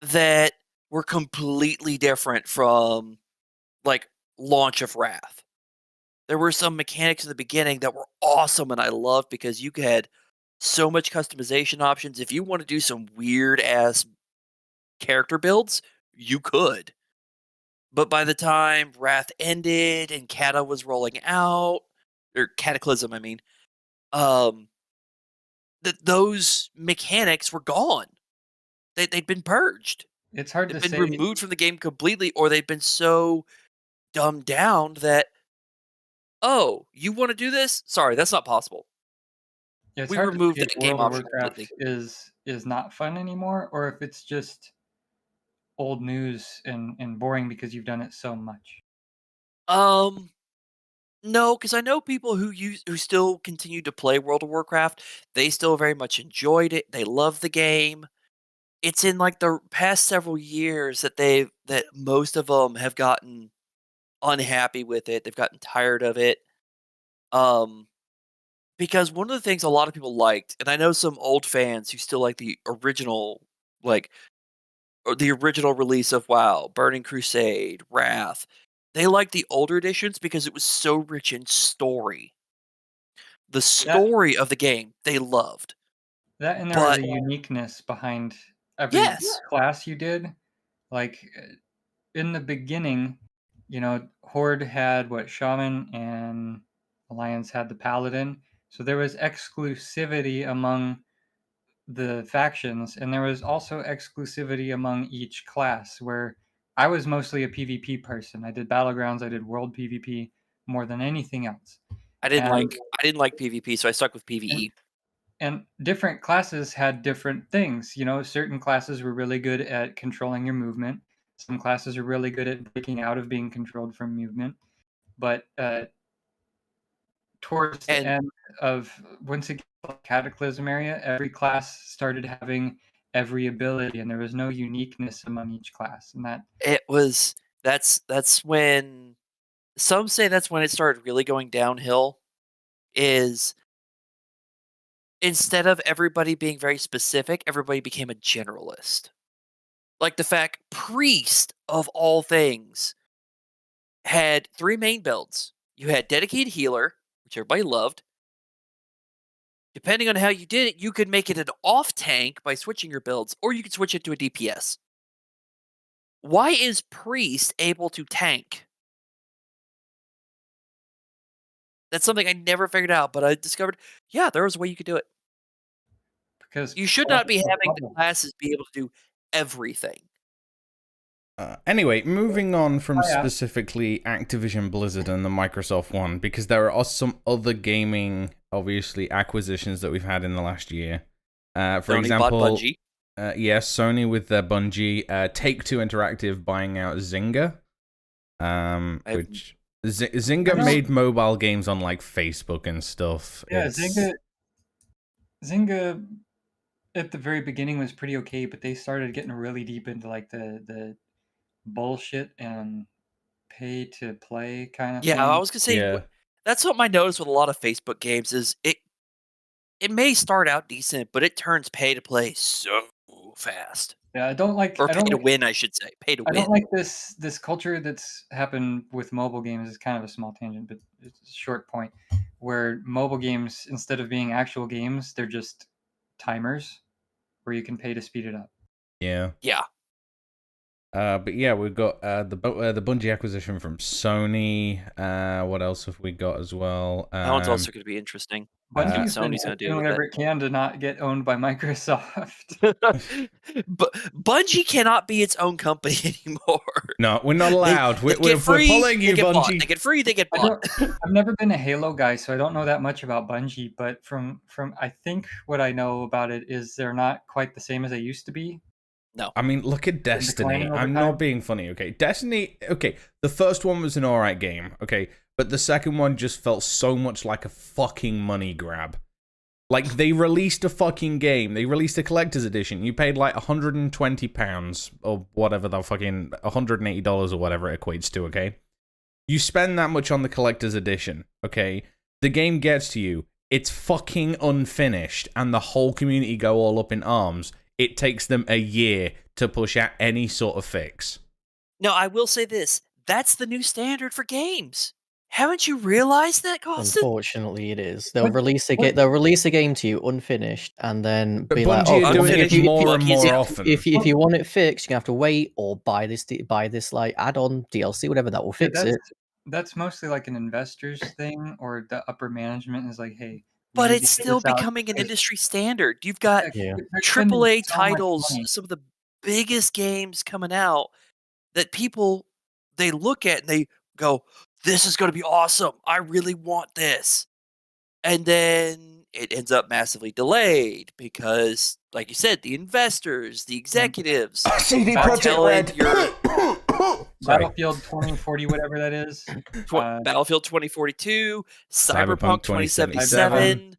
that were completely different from like launch of Wrath. There were some mechanics in the beginning that were awesome and I loved, because you had so much customization options. If you want to do some weird ass character builds, you could. But by the time Wrath ended and Kata was rolling out, or Cataclysm, I mean, um, those mechanics were gone. They'd been purged. It's hard They'd to been say. removed from the game completely, or they'd been so dumbed down that, oh, you want to do this? Sorry, that's not possible. Yeah, it's We hard to removed say if that game World of option Warcraft completely. is not fun anymore, or if it's just old news and boring because you've done it so much. No, because I know people who still continue to play World of Warcraft. They still very much enjoyed it. They love the game. It's in like the past several years that most of them have gotten unhappy with it. They've gotten tired of it. Um, because one of the things a lot of people liked, and I know some old fans who still like the original, like or the original release of WoW, Burning Crusade, Wrath. They liked the older editions because it was so rich in story. The That story of the game they loved. that and there was But a uniqueness behind every yes, class you did. Like in the beginning, Horde had what Shaman and Alliance had the Paladin. So there was exclusivity among the factions, and there was also exclusivity among each class. Where I was mostly a PvP person. I did Battlegrounds, I did World PvP more than anything else. I didn't And like PvP, so I stuck with and PvE. and different classes had different things. Certain classes were really good at controlling your movement. Some classes are really good at breaking out of being controlled from movement. But towards the And end of once it got to the Cataclysm area, every class started having every ability, and there was no uniqueness among each class. And that's when some say that's when it started really going downhill. Is instead of everybody being very specific, everybody became a generalist. Like the fact Priest of all things had 3 main builds. You had dedicated healer, which everybody loved. Depending on how you did it, you could make it an off tank by switching your builds, or you could switch it to a DPS. Why is Priest able to tank? That's something I never figured out, but I discovered, yeah, there was a way you could do it. because You should not be having the classes be able to do everything. Anyway, moving on from Oh, yeah. specifically Activision Blizzard and the Microsoft one, because there are some other gaming, obviously, acquisitions that we've had in the last year. For Sony example, bought Bungie. Yes, Sony with their Bungie, Take-Two Interactive buying out Zynga, which Zynga made mobile games on like Facebook and stuff. Yeah, Zynga at the very beginning was pretty okay, but they started getting really deep into like the bullshit and pay to play kind of Yeah, I thing. was gonna say Yeah. that's something I noticed with a lot of Facebook games is it may start out decent, but it turns pay to play so fast. Yeah, I don't like Or I pay don't to like win, I should say. Pay to I win. don't like this culture that's happened with mobile games. It's kind of a small tangent, but it's a short point where mobile games, instead of being actual games, they're just timers where you can pay to speed it up. Yeah. Yeah. But yeah, we've got the Bungie acquisition from Sony. What else have we got as well? That one's also going to be interesting. Bungie's been Sony's gonna do doing with whatever it. it can to not get owned by Microsoft. But Bungie cannot be its own company anymore. No, we're not allowed. They We're get free, pulling you, they get bought. Bungie. They get free, they get I bought. I've never been a Halo guy, so I don't know that much about Bungie. But from I think what I know about it is they're not quite the same as they used to be. No. I mean, look at Destiny. declining over I'm time. not being funny, okay? Destiny, okay, the first one was an alright game, okay? But the second one just felt so much like a fucking money grab. Like, they released a fucking game. They released a collector's edition. You paid like £120 or whatever the fucking $180 or whatever it equates to, okay? You spend that much on the collector's edition, okay? The game gets to you. It's fucking unfinished, and the whole community go all up in arms. It takes them a year to push out any sort of fix. No, I will say this. That's the new standard for games. Haven't you realized that, Austin? Unfortunately, it is. They'll What- release a what- they'll release a game to you unfinished, and then But be Bungie like, are "Oh, doing unfinished it more look, and he's more in- often. if you want it fixed, you have to wait or buy this like add-on DLC, whatever that will Yeah, fix it." That's mostly like an investor's thing, or the upper management is like, hey. we But need it's to get still this out becoming an because- industry standard. You've got Yeah. they're spending AAA so much titles, money. some of the biggest games coming out that people, they look at and they go, this is going to be awesome. I really want this. And then it ends up massively delayed because, like you said, the investors, the executives CD are Projekt telling Red. your Sorry. Battlefield 2040, whatever that is. Battlefield 2042, Cyberpunk Cyberpunk 2077.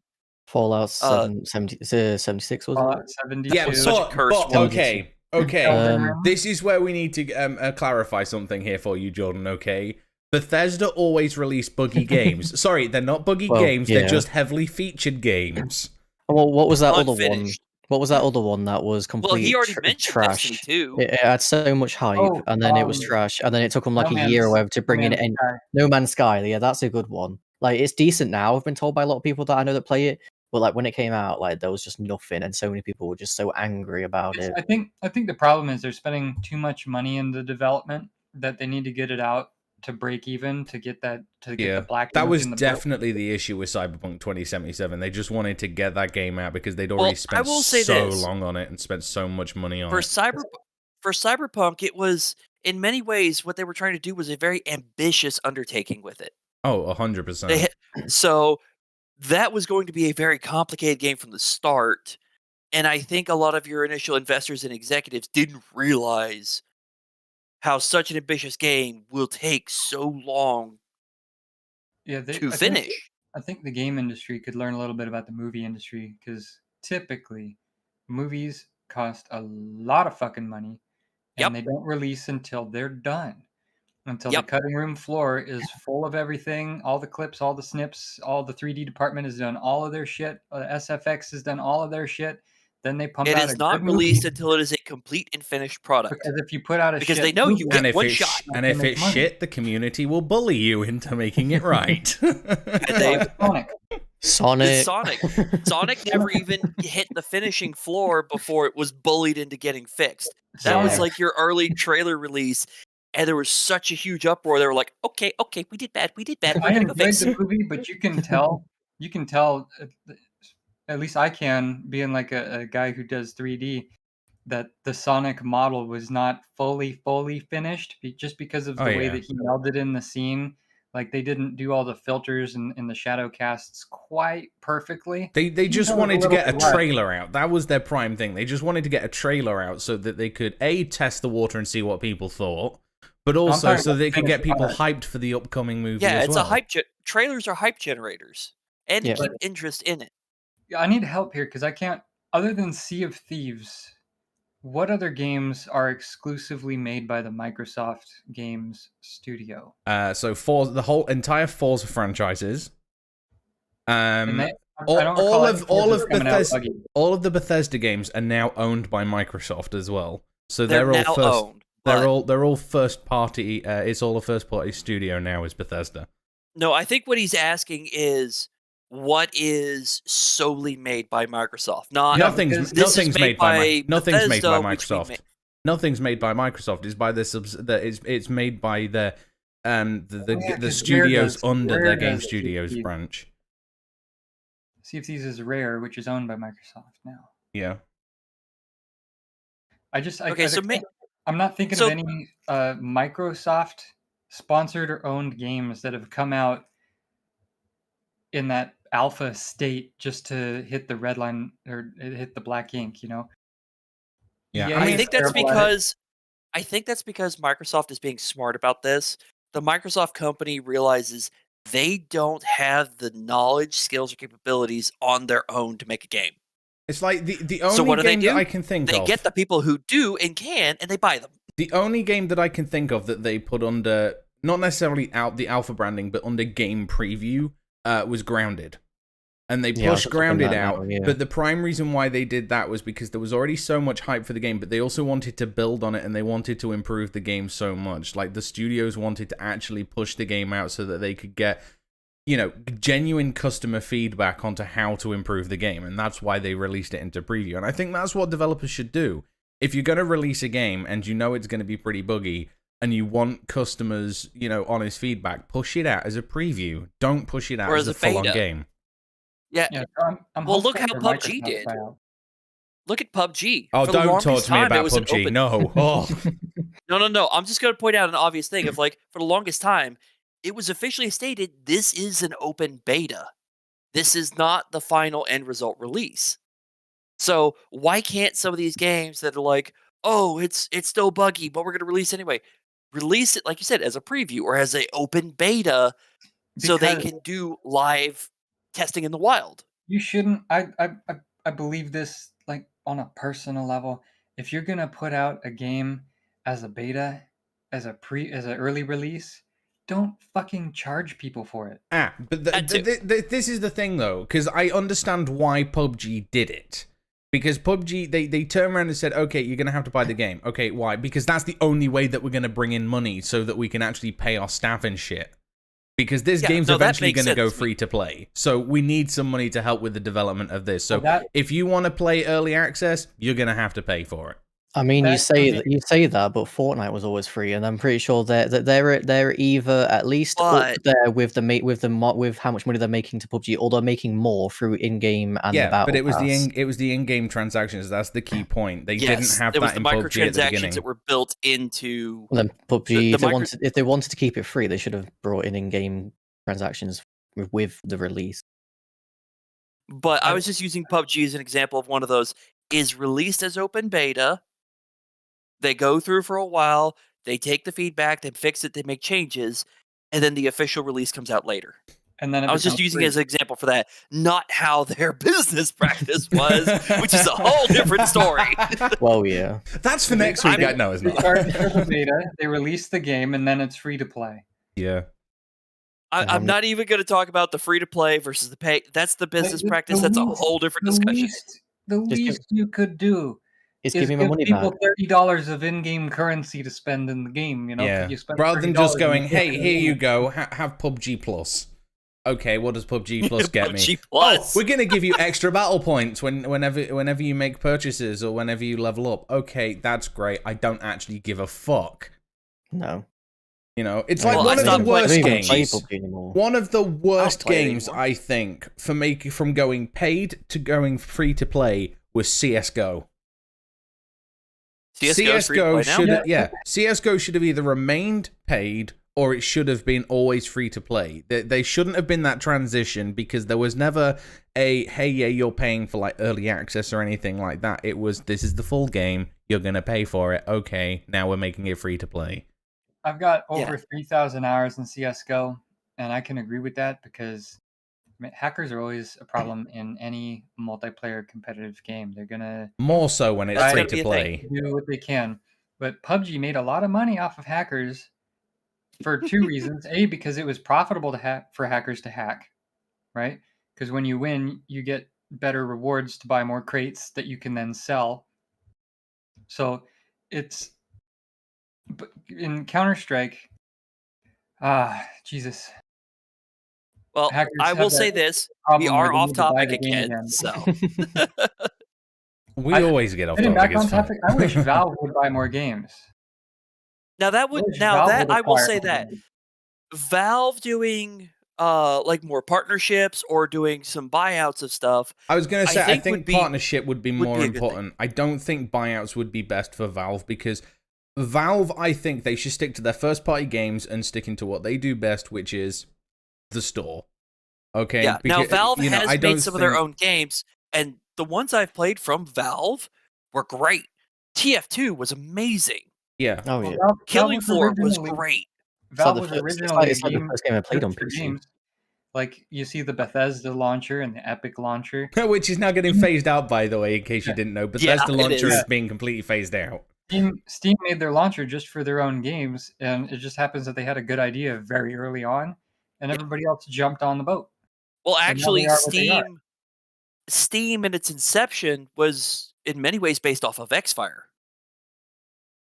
Fallout 76 was Fallout it? 72. Yeah, such a curse but word. okay. Elden Ring. This is where we need to clarify something here for you, Jordan, okay? Bethesda always release buggy games. Sorry, they're not buggy Well, games, yeah. they're just heavily featured games. Well, what was that other one? Unfinished. What was that other one that was Well, complete he already mentioned trash? Destiny 2. It had so much hype, Oh, and then it was trash, and then it took them like a year or whatever to bring in No Man's Sky. Yeah, that's a good one. Like, it's decent now. I've been told by a lot of people that I know that play it, but like when it came out, like there was just nothing, and so many people were just so angry about it. I think the problem is they're spending too much money in the development that they need to get it out to break even to get the black. That ink was in the book. definitely the issue with Cyberpunk 2077. They just wanted to get that game out because they'd already I spent will say so this. long on it and spent so much money on For it. Cyberpunk, it was, in many ways, what they were trying to do was a very ambitious undertaking with it. Oh, 100%. So that was going to be a very complicated game from the start, and I think a lot of your initial investors and executives didn't realize how such an ambitious game will take so long Yeah, to finish. I think the game industry could learn a little bit about the movie industry because typically movies cost a lot of fucking money and Yep. they don't release until they're done. Until Yep. the cutting room floor is full of everything, all the clips, all the snips, all the 3D department has done all of their shit. SFX has done all of their shit. Then they pump It out is a not good movie, released until it is a complete and finished product. because if you put out a Because shit they know you movie, get And if one it's shot. and if Make it's money. shit, the community will bully you into making it right. They- Sonic. Sonic. Sonic never even hit the finishing floor before it was bullied into getting fixed. That was Sonic. like your early trailer release, and there was such a huge uproar. They were like, "Okay, we did bad. We I gotta go enjoyed fix the it." movie, but you can tell, at least I can, being like a guy who does 3D, that the Sonic model was not fully finished just because of the way yeah. that he melded in the scene. Like they didn't do all the filters and the shadow casts quite perfectly. They just know, a wanted to little get a bit less. trailer out. That was their prime thing. They just wanted to get a trailer out so that they could test the water and see what people thought, but also talking so about they could get finished people product. hyped for the upcoming movie Yeah, as it's well. a hype. Trailers are hype generators, and to Yeah. keep interest in it. I need help here because I can't. Other than Sea of Thieves, what other games are exclusively made by the Microsoft Games studio? So for the whole entire Forza franchises, And I all- don't recall all any of- all Forza's of coming out Bethesda- buggy. all of the Bethesda games are now owned by Microsoft as well. So They're they're all now first. owned. But They're all first party. It's all a first party studio now. Is Bethesda? no, I think what he's asking is what is solely made by Microsoft. Not Yeah, Nothing's because this is nothing's made made by by nothing's made by Bethesda, which we Microsoft. Nothing's made by Microsoft. It's by it's made by the yeah, the 'cause studios Rare under Rare their Game does the Studios CFCs. branch. Sea of Thieves is Rare, which is owned by Microsoft now. Yeah. Okay, so I'm not thinking so- of any Microsoft sponsored or owned games that have come out in that alpha state just to hit the red line or hit the black ink, you know? Yeah, EA I I mean, is think that's terrible at it. because Microsoft is being smart about this. The Microsoft company realizes they don't have the knowledge, skills, or capabilities on their own to make a game. it's like the So only what do they game that do? I can think They of. get the people who do and can, and they buy them. The only game that I can think of that they put under, not necessarily out the alpha branding, but under game preview, was Grounded. And they Yeah, I was pushed just looking Grounded at that out, now, yeah. but the prime reason why they did that was because there was already so much hype for the game, but they also wanted to build on it and they wanted to improve the game so much. Like, the studios wanted to actually push the game out so that they could get, you know, genuine customer feedback onto how to improve the game, and that's why they released it into preview. And I think that's what developers should do. If you're going to release a game and you know it's going to be pretty buggy and you want customers, you know, honest feedback, push it out as a preview. Don't push it out Or as as a a full-on beta. game. Yeah. Yeah, I'm Well, look hopeful how for PUBG Microsoft did. buyout. Look at PUBG. Oh, For the don't talk longest to me time, it about was an PUBG. open- No. Oh. No. I'm just going to point out an obvious thing of like, for the longest time, it was officially stated this is an open beta. This is not the final end result release. So why can't some of these games that are like, oh, it's still buggy, but we're going to release anyway, release it, like you said, as a preview or as a open beta, so they Because can do live testing in the wild. you shouldn't. I believe this like on a personal level. If you're gonna put out a game as a beta, as an early release, don't fucking charge people for it. But That too. this is the thing, though, because I understand why PUBG did it. Because PUBG, they turned around and said, okay, you're going to have to buy the game. Okay, why? Because that's the only way that we're going to bring in money so that we can actually pay our staff and shit. Because this game's eventually going to go free to play. So we need some money to help with the development of this. So if you want to play early access, you're going to have to pay for it. I mean, you That's say okay. that, but Fortnite was always free, and I'm pretty sure they're either at least up But- there with with how much money they're making to PUBG, or they're making more through in-game and the Yeah, battle but it was pass. the in-game transactions. That's the key point. They Yes, didn't have it was that the in PUBG at the microtransactions beginning. that were built into. Well, then PUBG, the if they wanted to keep it free, they should have brought in-game transactions with the release. But I was just using PUBG as an example of one of those. Is released as open beta. They go through for a while. They take the feedback. They fix it. They make changes, and then the official release comes out later. And then I was just using it as an example for that, not how their business practice was, which is a whole different story. Well, yeah, That's for next week. No, it's They not. charge for the beta, they release the game, and then it's free to play. Yeah. I'm not even going to talk about the free to play versus the pay. That's the business practice. That's a whole different discussion. The Just least you could do it's is giving my give money people back. $30 of in-game currency to spend in the game. You know, Yeah. You spend Rather than $30 just and going, you hey, get here the you game. go, have PUBG Plus. Okay, what does PUBG Plus get me? PUBG Plus. Oh, we're gonna give you extra battle points whenever you make purchases or whenever you level up. Okay, that's great. I don't actually give a fuck. No, You know, it's Well, like I one of the stopped playing worst I don't even play games. PUBG anymore. One of the worst play it games, anymore. I think, from going paid to going free to play was CS:GO. CS:GO should CS:GO should have either remained paid or it should have been always free to play. They shouldn't have been that transition because there was never a hey yeah you're paying for like early access or anything like that. It was this is the full game, you're gonna pay for it. Okay, now we're making it free to play. I've got over 3,000 hours in CS:GO, and I can agree with that because hackers are always a problem in any multiplayer competitive game. They're gonna More so when it's That's free gonna be to a play. do what they can. But PUBG made a lot of money off of hackers for two reasons. A, because it was profitable for hackers to hack, right? Because when you win, you get better rewards to buy more crates that you can then sell. So it's in Counter-Strike. Jesus. Well, Hackers I have will that say this: problem we where are they off need to buy topic the game again. again. So We always get off Getting topic. back on It's fine. topic, I wish Valve would buy more games. Now that would I will say that Valve doing like more partnerships or doing some buyouts of stuff. I was going to say, I think be partnership would be more a good thing. important. I don't think buyouts would be best for Valve because Valve, I think they should stick to their first party games and sticking to what they do best, which is the store. Okay. Yeah. Because, now Valve you know, has made some of their own games, and the ones I've played from Valve were great. TF2 was amazing. Yeah. Oh yeah. Killing Floor was great. Valve It's was like originally it's like the first game I played on for PC. games. Like you see the Bethesda launcher and the Epic launcher. Which is now getting phased out, by the way, in case you didn't know. Bethesda launcher is being completely phased out. Steam made their launcher just for their own games, and it just happens that they had a good idea very early on, and everybody else jumped on the boat. Well, actually, Steam in its inception was in many ways based off of Xfire.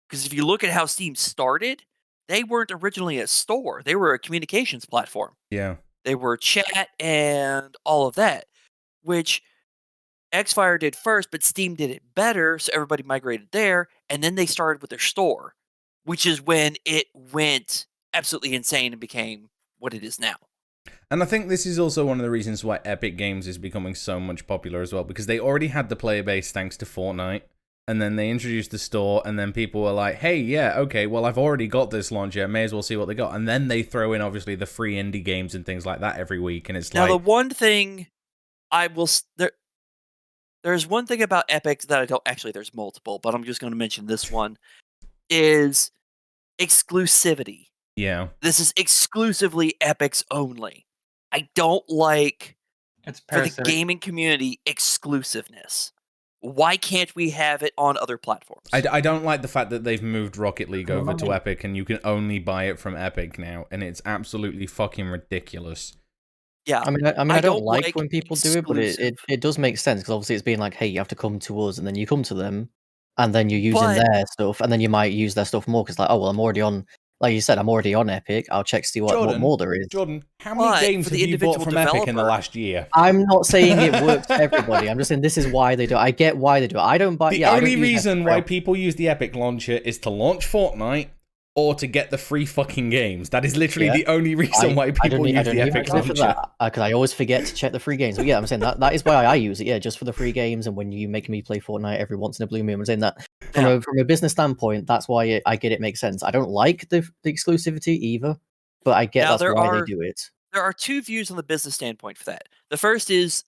Because if you look at how Steam started, they weren't originally a store. They were a communications platform. Yeah. They were chat and all of that, which Xfire did first, but Steam did it better, so everybody migrated there, and then they started with their store, which is when it went absolutely insane and became what it is now. And I think this is also one of the reasons why Epic Games is becoming so much popular as well, because they already had the player base thanks to Fortnite, and then they introduced the store, and then people were like, hey, yeah, okay, well, I've already got this launcher, may as well see what they got. And then they throw in, obviously, the free indie games and things like that every week, and it's now, the one thing I will... There's one thing about Epic that I don't... Actually, there's multiple, but I'm just going to mention this one, is exclusivity. Yeah. This is exclusively Epic's only. I don't like, for the gaming community, exclusiveness. Why can't we have it on other platforms? I don't like the fact that they've moved Rocket League over to Epic and you can only buy it from Epic now, and it's absolutely fucking ridiculous. Yeah, I mean, I don't like when people do it, but it does make sense because obviously it's being like, hey, you have to come to us, and then you come to them, and then you're using their stuff, and then you might use their stuff more because like, oh well, I'm already on. Like you said, I'm already on Epic. I'll check to see what more there is. Jordan, how many games have you bought from Epic in the last year? I'm not saying it works for everybody. I'm just saying this is why they do it. I get why they do it. I don't buy... The only reason why people use the Epic launcher is to launch Fortnite or to get the free fucking games. That is literally the only reason why people use the Epic launcher. Because I always forget to check the free games. But yeah, I'm saying that is why I use it. Yeah, just for the free games, and when you make me play Fortnite every once in a blue moon. I'm saying that from a business standpoint, that's why I get it makes sense. I don't like the exclusivity either, but I get that's why they do it. There are two views on the business standpoint for that. The first is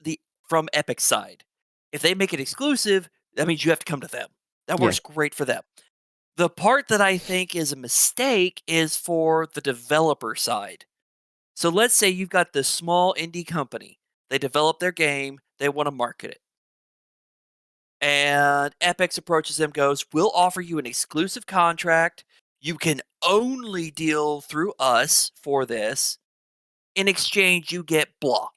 from Epic's side. If they make it exclusive, that means you have to come to them. That works great for them. The part that I think is a mistake is for the developer side. So let's say you've got this small indie company. They develop their game. They want to market it. And Epic approaches them, goes, we'll offer you an exclusive contract. You can only deal through us for this. In exchange, you get blah.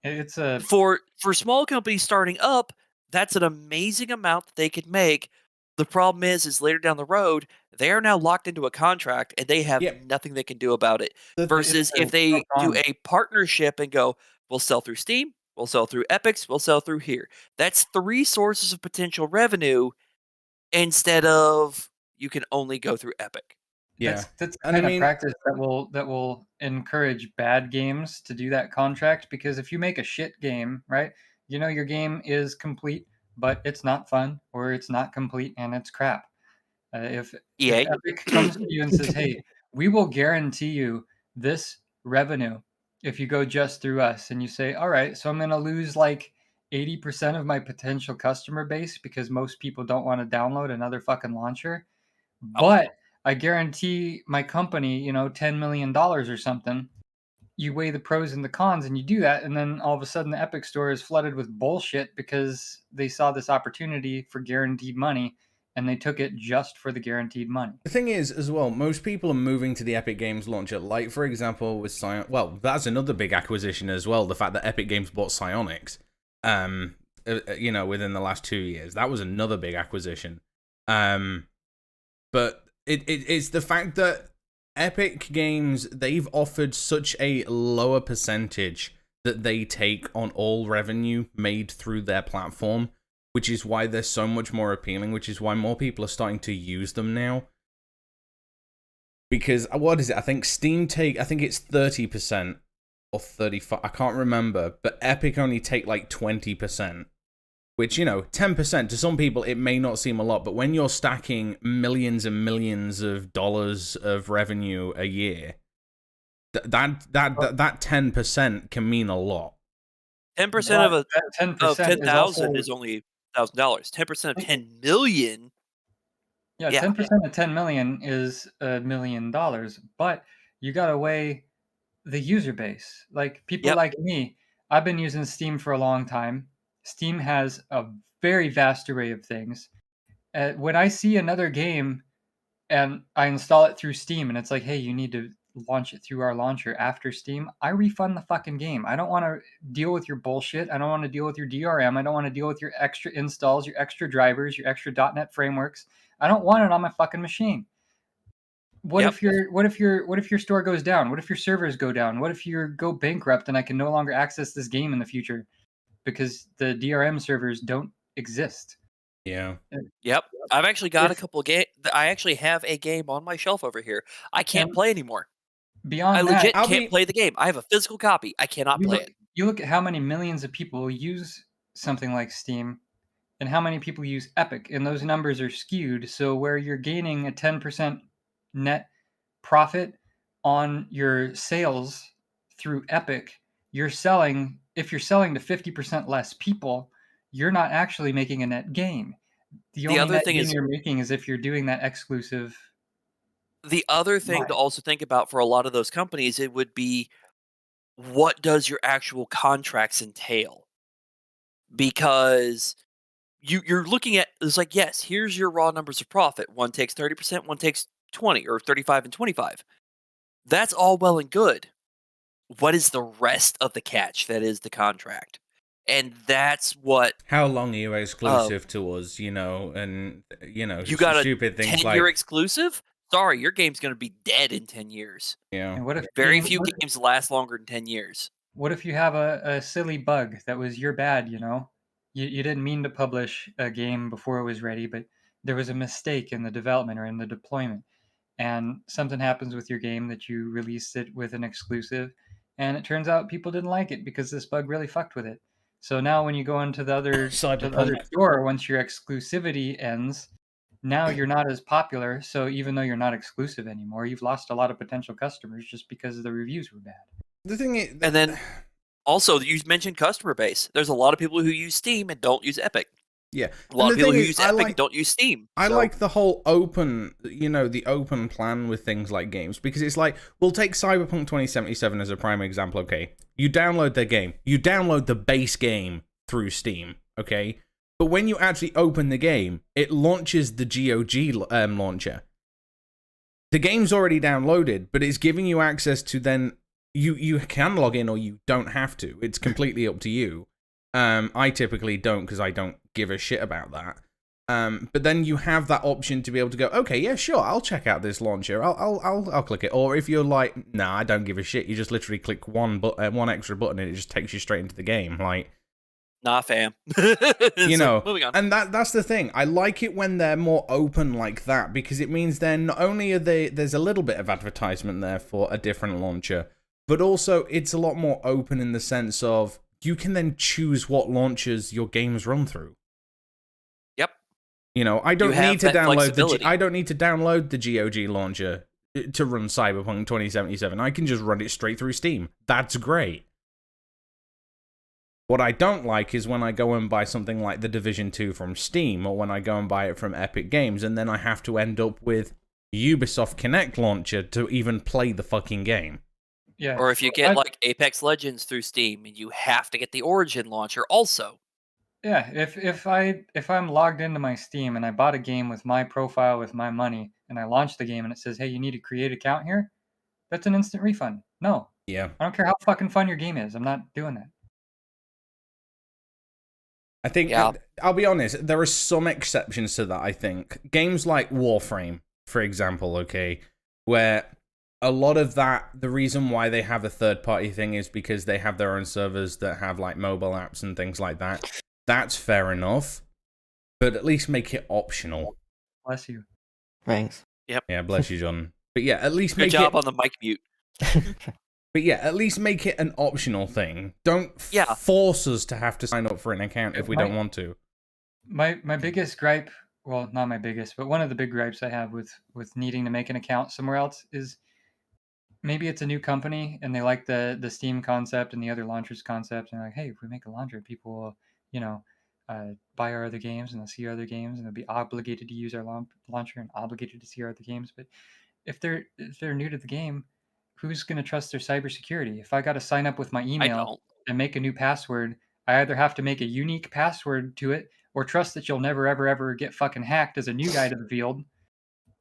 It's a for small companies starting up, that's an amazing amount that they could make. The problem is later down the road, they are now locked into a contract and they have nothing they can do about it. Versus if they do a partnership and go, we'll sell through Steam, we'll sell through Epics, we'll sell through here. That's 3 sources of potential revenue instead of you can only go through Epic. Yeah, that's kind of practice that will encourage bad games to do that contract, because if you make a shit game, right? You know your game is complete, but it's not fun, or it's not complete and it's crap. If Epic comes to you and says, hey, we will guarantee you this revenue if you go just through us, and you say, all right, so I'm going to lose like 80% of my potential customer base because most people don't want to download another fucking launcher, but I guarantee my company, $10 million or something. You weigh the pros and the cons and you do that, and then all of a sudden the Epic store is flooded with bullshit because they saw this opportunity for guaranteed money and they took it just for the guaranteed money. The thing is, as well, most people are moving to the Epic Games launcher. Like, for example, with well, that's another big acquisition as well, the fact that Epic Games bought Psyonix, within the last 2 years. That was another big acquisition. But it's the fact that Epic Games, they've offered such a lower percentage that they take on all revenue made through their platform, which is why they're so much more appealing, which is why more people are starting to use them now. Because, what is it? I think I think it's 30% or 35%, I can't remember, but Epic only take like 20%. Which, 10% to some people, it may not seem a lot, but when you're stacking millions and millions of dollars of revenue a year, that 10% can mean a lot. 10% of 10% 10,000 is only $1,000. 10% of 10 million. Yeah, Yeah. 10% of 10 million is $1 million, but you gotta weigh the user base. Like people Yep. like me, I've been using Steam for a long time. Steam has a very vast array of things. When I see another game and I install it through Steam and it's like, hey, you need to launch it through our launcher after Steam, I refund the fucking game. I don't want to deal with your bullshit. I don't want to deal with your DRM. I don't want to deal with your extra installs, your extra drivers, your extra .NET frameworks. I don't want it on my fucking machine. What Yep. if your store goes down? What if your servers go down? What if you go bankrupt and I can no longer access this game in the future because the DRM servers don't exist? Yeah. Yep. I've actually got a If- couple of games. I actually have a game on my shelf over here. I can't And play anymore. Beyond I that, legit I'll can't be- play the game. I have a physical copy. I cannot play it. you look at how many millions of people use something like Steam and how many people use Epic, and those numbers are skewed. So where you're gaining a 10% net profit on your sales through Epic, if you're selling to 50% less people, you're not actually making a net gain. The only other net thing gain is- you're making is if you're doing that exclusive. The other thing Right. to also think about for a lot of those companies, it would be, what does your actual contracts entail? Because you're looking at, it's like, yes, here's your raw numbers of profit. One takes 30%, one takes 20 or 35 and 25. That's all well and good. What is the rest of the catch that is the contract? And that's what How long are you exclusive to us, and, you got, a stupid things 10-year like... exclusive? Sorry, your game's going to be dead in 10 years. Yeah. And what if Very few games last longer than 10 years. What if you have a silly bug that was your bad, You didn't mean to publish a game before it was ready, but there was a mistake in the development or in the deployment. And something happens with your game that you released it with an exclusive, and it turns out people didn't like it because this bug really fucked with it. So now when you go into the other Cyberpunk. store, once your exclusivity ends, now you're not as popular. So even though you're not exclusive anymore, you've lost a lot of potential customers just because the reviews were bad. The thing is... And then also, you mentioned customer base. There's a lot of people who use Steam and don't use Epic. Yeah. A lot And of the people thing who is, use I Epic like- and don't use Steam. I So- like the whole open, the open plan with things like games, because it's like, we'll take Cyberpunk 2077 as a prime example, okay? You download their game. You download the base game through Steam, okay? But when you actually open the game, it launches the GOG launcher. The game's already downloaded, but it's giving you access to then... You can log in or you don't have to. It's completely up to you. I typically don't because I don't give a shit about that. But then you have that option to be able to go, okay, yeah, sure, I'll check out this launcher. I'll click it. Or if you're like, nah, I don't give a shit, you just literally click one extra button and it just takes you straight into the game. Like, Nah, fam. Moving on. And that's the thing. I like it when they're more open like that because it means then not only are there's a little bit of advertisement there for a different launcher, but also it's a lot more open in the sense of you can then choose what launchers your games run through. Yep. I don't have need to that download flexibility. the GOG launcher to run Cyberpunk 2077. I can just run it straight through Steam. That's great. What I don't like is when I go and buy something like The Division 2 from Steam, or when I go and buy it from Epic Games, and then I have to end up with Ubisoft Connect launcher to even play the fucking game. Yeah. Or if you get like Apex Legends through Steam and you have to get the Origin launcher also. Yeah, if I'm logged into my Steam and I bought a game with my profile with my money and I launch the game and it says, "Hey, you need to create an account here," that's an instant refund. No, Yeah. I don't care how fucking fun your game is. I'm not doing that. I think, Yeah. I'll be honest, there are some exceptions to that, I think. Games like Warframe, for example, okay, where a lot of that, the reason why they have a third-party thing is because they have their own servers that have, like, mobile apps and things like that. That's fair enough. but at least make it optional. Bless you. Thanks. Yeah, bless you, John. But yeah, at least Good make job it. on the mic mute. But yeah, at least make it an optional thing. Don't Yeah. force us to have to sign up for an account if we don't want to. My biggest gripe, well, not my biggest, but one of the big gripes I have with needing to make an account somewhere else is maybe it's a new company and they like the Steam concept and the other launchers concept, and like, hey, if we make a launcher, people will, buy our other games and they'll see our other games and they'll be obligated to use our launcher and obligated to see our other games. But if they're new to the game, who's going to trust their cybersecurity? If I got to sign up with my I email don't. and make a new password, I either have to make a unique password to it or trust that you'll never, ever, ever get fucking hacked as a new guy to the field.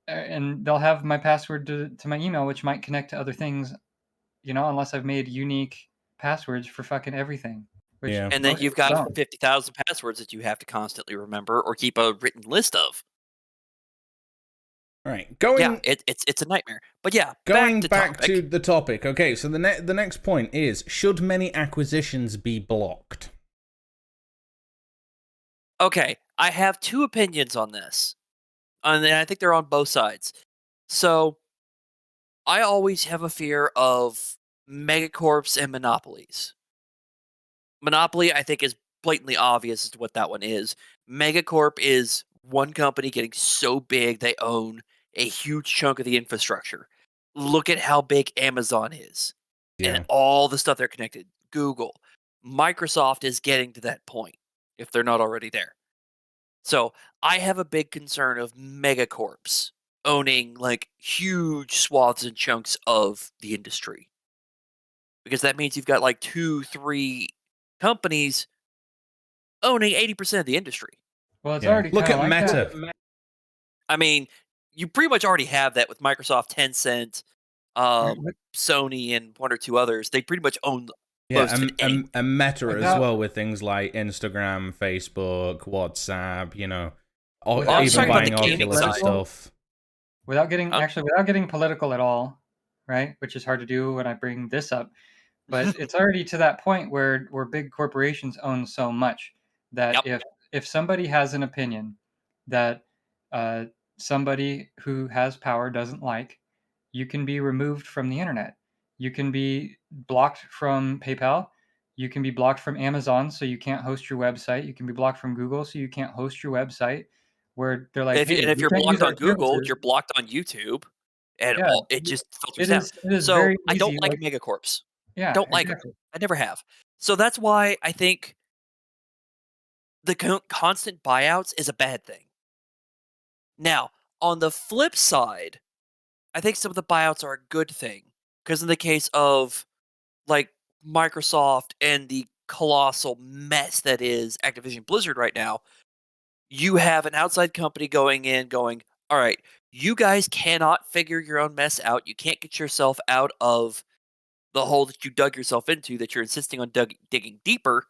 And they'll have my password to my email, which might connect to other things, unless I've made unique passwords for fucking everything. Which Yeah. And then most you've people got don't. 50,000 passwords that you have to constantly remember or keep a written list of. All right, Yeah, it's a nightmare. But yeah, going back to the topic. Okay, so the next point is: should many acquisitions be blocked? Okay, I have two opinions on this, and I think they're on both sides. So, I always have a fear of megacorps and monopolies. Monopoly, I think, is blatantly obvious as to what that one is. Megacorp is one company getting so big they own a huge chunk of the infrastructure. Look at how big Amazon is Yeah. and all the stuff they're connected. Google. Microsoft is getting to that point if they're not already there. So I have a big concern of megacorps owning like huge swaths and chunks of the industry. Because that means you've got like 2-3 companies owning 80% of the industry. Well, it's Yeah. already Look kinda at like Meta. that. I mean, you pretty much already have that with Microsoft, Tencent, Sony, and one or two others. They pretty much own most of it anyway. And Meta as Without- well, with things like Instagram, Facebook, WhatsApp. Without Even talking about buying the gaming Oculus and side. stuff. Without getting political at all, right? Which is hard to do when I bring this up. But it's already to that point where big corporations own so much that if somebody has an opinion that somebody who has power doesn't like, you can be removed from the internet. You can be blocked from PayPal. You can be blocked from Amazon, so you can't host your website. You can be blocked from Google, so you can't host your website. Where they're like, If you're blocked on Google, you're blocked on YouTube, and it just filters down. It is So very I don't easy, like megacorps. Yeah, Don't like them. I never have. So that's why I think the constant buyouts is a bad thing. Now, on the flip side, I think some of the buyouts are a good thing. Because in the case of, like, Microsoft and the colossal mess that is Activision Blizzard right now, you have an outside company going in going, all right, you guys cannot figure your own mess out. You can't get yourself out of the hole that you dug yourself into that you're insisting on digging deeper.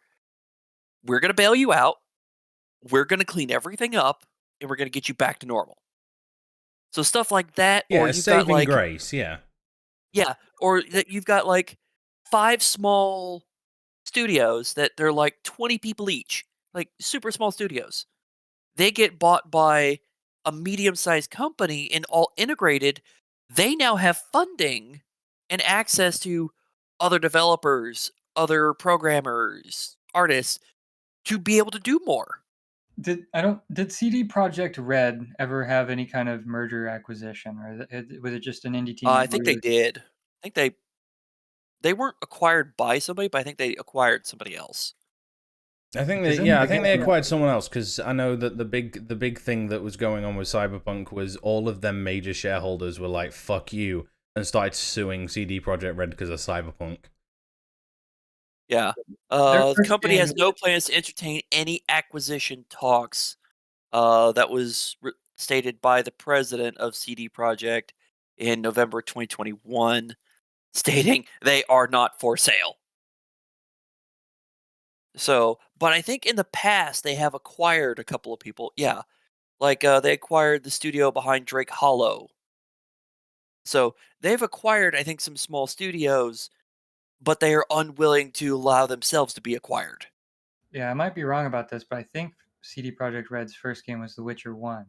We're going to bail you out. We're going to clean everything up, and we're going to get you back to normal. So stuff like that, Yeah, or you've saving got like grace. Yeah. Yeah, or that you've got like 5 small studios that they're like 20 people each, like super small studios. They get bought by a medium-sized company and all integrated. They now have funding and access to other developers, other programmers, artists to be able to do more. Did CD Projekt Red ever have any kind of merger acquisition, or was it just an indie team? I think they did. I think they weren't acquired by somebody, but I think they acquired somebody else. I think they acquired someone else, because I know that the big thing that was going on with Cyberpunk was all of them major shareholders were like, fuck you, and started suing CD Projekt Red because of Cyberpunk. Yeah. The company has no plans to entertain any acquisition talks. That was stated by the president of CD Projekt in November 2021, stating they are not for sale. So, but I think in the past they have acquired a couple of people. Yeah. Like they acquired the studio behind Drake Hollow. So they've acquired, I think, some small studios, but they are unwilling to allow themselves to be acquired. Yeah, I might be wrong about this, but I think CD Projekt Red's first game was The Witcher 1.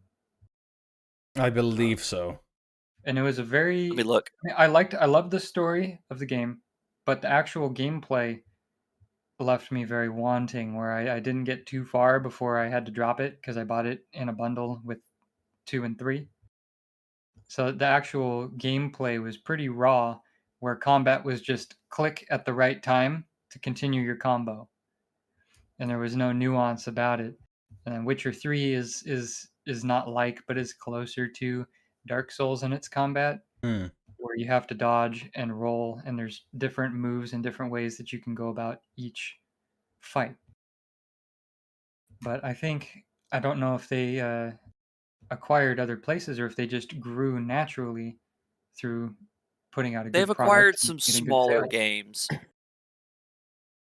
I believe so. And it was a very... Let me look. I loved the story of the game, but the actual gameplay left me very wanting, where I didn't get too far before I had to drop it because I bought it in a bundle with 2 and 3. So the actual gameplay was pretty raw, where combat was just click at the right time to continue your combo, and there was no nuance about it. And Witcher 3 is not like, but is closer to Dark Souls in its combat, where you have to dodge and roll, and there's different moves and different ways that you can go about each fight. But I don't know if they acquired other places or if they just grew naturally through putting out a They've good acquired product and some getting good smaller sales. games.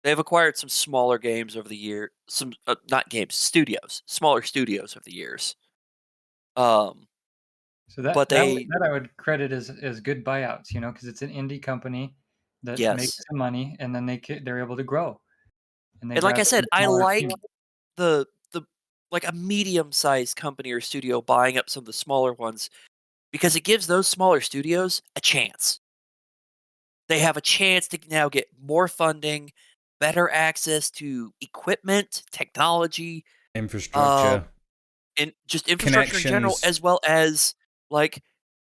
They've acquired some smaller games over the year. Some not games, studios, smaller studios over the years. So that But they- that I would credit as good buyouts, you know, because it's an indie company that makes Yes. some money, and then they're able to grow. And they And like I grab said, some I smaller like team. the like a medium-sized company or studio buying up some of the smaller ones because it gives those smaller studios a chance. They have a chance to now get more funding, better access to equipment, technology, Infrastructure. and just infrastructure in general, Connections. as well as like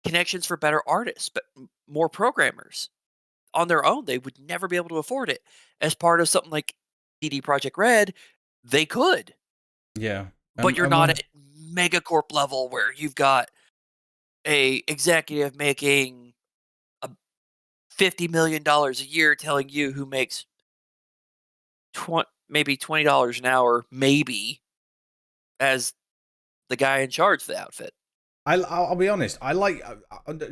connections for better artists, but more programmers. On their own, they would never be able to afford it. As part of something like CD Projekt Red, they could, Yeah. but you're not at megacorp level where you've got a executive making $50 million a year telling you who makes maybe $20 an hour, maybe, as the guy in charge of the outfit. I'll be honest. I like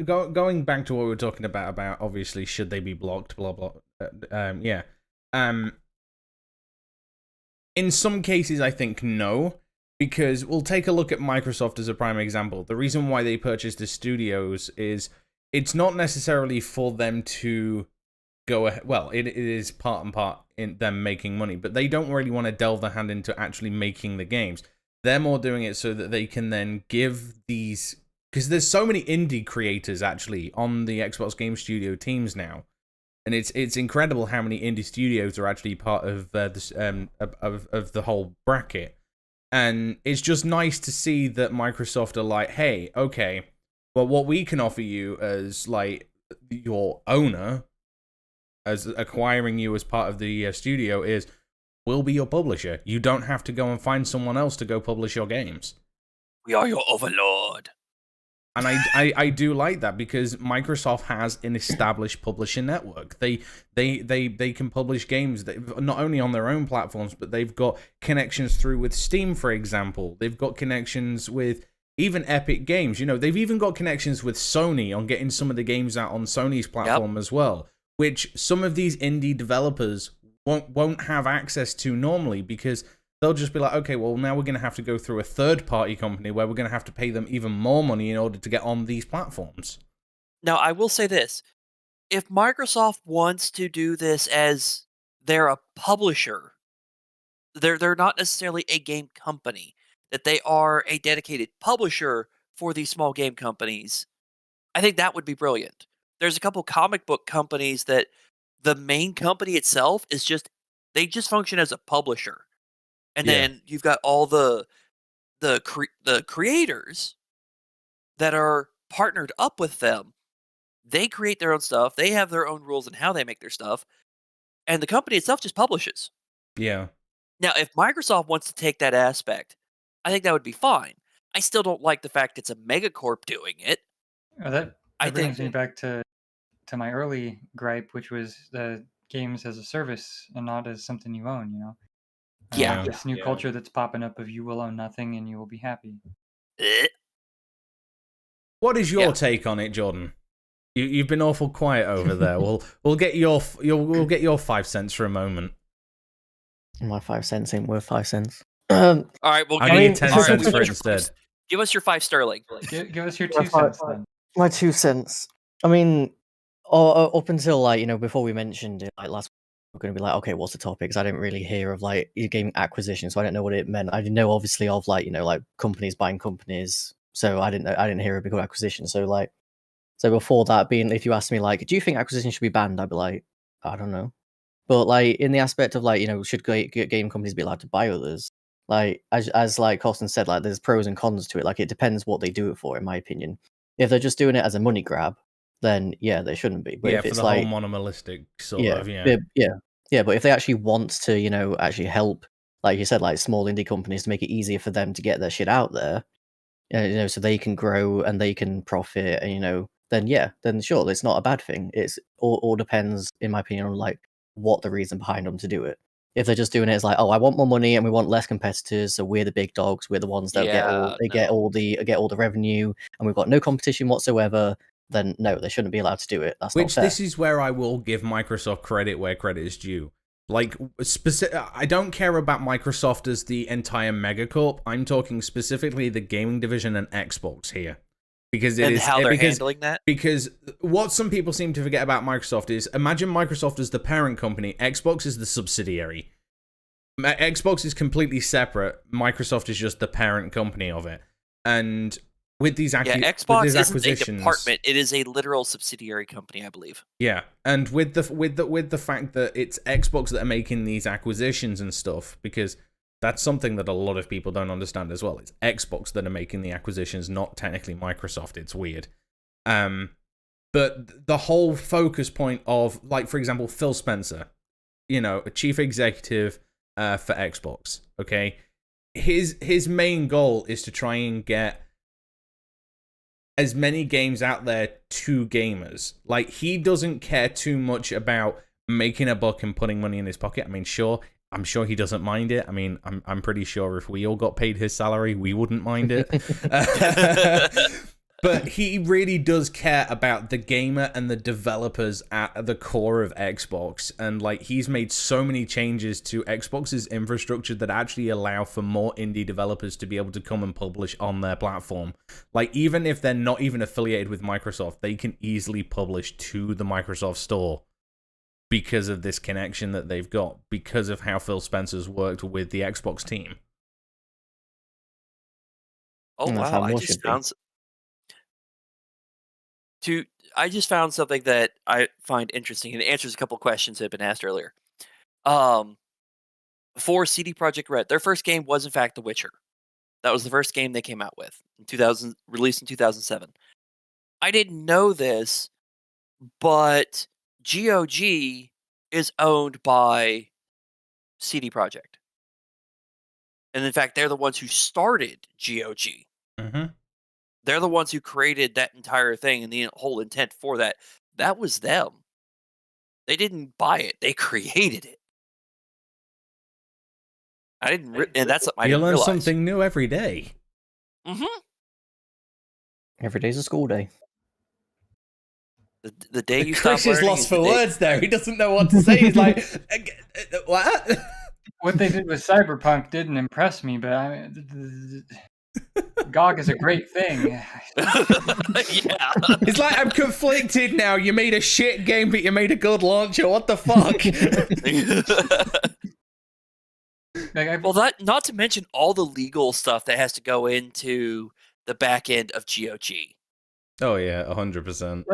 going back to what we were talking about obviously should they be blocked, blah blah. Yeah. In some cases, I think no, because we'll take a look at Microsoft as a prime example. The reason why they purchased the studios is it's not necessarily for them to go ahead. Well, it is part and part in them making money, but they don't really want to delve their hand into actually making the games. They're more doing it so that they can then give these, because there's so many indie creators actually on the Xbox Game Studio teams now, and it's incredible how many indie studios are actually part of this of the whole bracket, and it's just nice to see that Microsoft are like, hey, okay, well, what we can offer you as like your owner, as acquiring you as part of the studio, is we'll be your publisher. You don't have to go and find someone else to go publish your games. We are your overlord. And I do like that because Microsoft has an established publishing network. They can publish games that not only on their own platforms, but they've got connections through with Steam, for example. They've got connections with even Epic Games. You know, they've even got connections with Sony on getting some of the games out on Sony's platform as well, which some of these indie developers won't have access to normally, because they'll just be like, okay, well, now we're going to have to go through a third-party company where we're going to have to pay them even more money in order to get on these platforms. Now, I will say this. If Microsoft wants to do this as they're a publisher, they're not necessarily a game company, that they are a dedicated publisher for these small game companies, I think that would be brilliant. There's a couple comic book companies that the main company itself is they just function as a publisher. And then you've got all the creators that are partnered up with them. They create their own stuff. They have their own rules on how they make their stuff. And the company itself just publishes. Yeah. Now, if Microsoft wants to take that aspect, I think that would be fine. I still don't like the fact it's a megacorp doing it. That brings me back to my early gripe, which was the games as a service and not as something you own, you know? This new culture that's popping up of you will own nothing and you will be happy. What is your take on it, Jordan? You've been awful quiet over there. we'll get your 5 cents for a moment. My 5 cents ain't worth 5 cents. All right, well, I'll give you 10 cents for it instead. Give us your 5 sterling. Give us your 2 cents then. My 2 cents. I mean, up until before we mentioned it, last we're going to be like, okay, what's the topic? Because I didn't really hear of like gaming acquisition, so I didn't know what it meant. I didn't know obviously of like like companies buying companies, so I didn't hear a big acquisition. So like, so before that, being if you asked me like, do you think acquisition should be banned? I'd be like, I don't know. But like in the aspect of like should game companies be allowed to buy others? Like as like Costin said, like there's pros and cons to it. Like it depends what they do it for, in my opinion. If they're just doing it as a money grab, then yeah, they shouldn't be. But yeah, if it's for the like whole monopolistic sort yeah, of, yeah. yeah, but if they actually want to, actually help, like you said, like small indie companies to make it easier for them to get their shit out there, so they can grow and they can profit, and then yeah, then sure, it's not a bad thing. It's all depends, in my opinion, on like what the reason behind them to do it. If they're just doing it as like, oh, I want more money and we want less competitors, so we're the big dogs, we're the ones that get all the revenue, and we've got no competition whatsoever, then no, they shouldn't be allowed to do it. That's not fair. This is where I will give Microsoft credit where credit is due. Like, I don't care about Microsoft as the entire megacorp. I'm talking specifically the gaming division and Xbox here. Because how they're handling that? Because what some people seem to forget about Microsoft is, imagine Microsoft as the parent company, Xbox is the subsidiary. Xbox is completely separate. Microsoft is just the parent company of it. And with these Xbox these isn't a department; it is a literal subsidiary company, I believe. Yeah, and with the fact that it's Xbox that are making these acquisitions and stuff, because that's something that a lot of people don't understand as well. It's Xbox that are making the acquisitions, not technically Microsoft. It's weird. But the whole focus point of, like, for example, Phil Spencer, a chief executive for Xbox. Okay, his main goal is to try and get as many games out there to gamers. Like, he doesn't care too much about making a buck and putting money in his pocket. I mean, sure, I'm sure he doesn't mind it. I mean, I'm pretty sure if we all got paid his salary, we wouldn't mind it. But he really does care about the gamer and the developers at the core of Xbox. And like, he's made so many changes to Xbox's infrastructure that actually allow for more indie developers to be able to come and publish on their platform. Like, even if they're not even affiliated with Microsoft, they can easily publish to the Microsoft store because of this connection that they've got, because of how Phil Spencer's worked with the Xbox team. Oh, wow. I just found something that I find interesting, and it answers a couple questions that have been asked earlier. For CD Projekt Red, their first game was in fact The Witcher. That was the first game they came out with, released in 2007. I didn't know this, but GOG is owned by CD Projekt. And in fact, they're the ones who started GOG. Mm-hmm. They're the ones who created that entire thing, and the whole intent for that was them. They didn't buy it; they created it. And that's something I didn't realize. You learn something new every day. Mm-hmm. Every day's a school day. The day you Chris stop is lost for words there. He doesn't know what to say. He's like, what? What they did with Cyberpunk didn't impress me, but I mean, GOG is a great thing. Yeah. It's like, I'm conflicted now. You made a shit game, but you made a good launcher. What the fuck? Well, not to mention all the legal stuff that has to go into the back end of GOG. Oh yeah, 100%.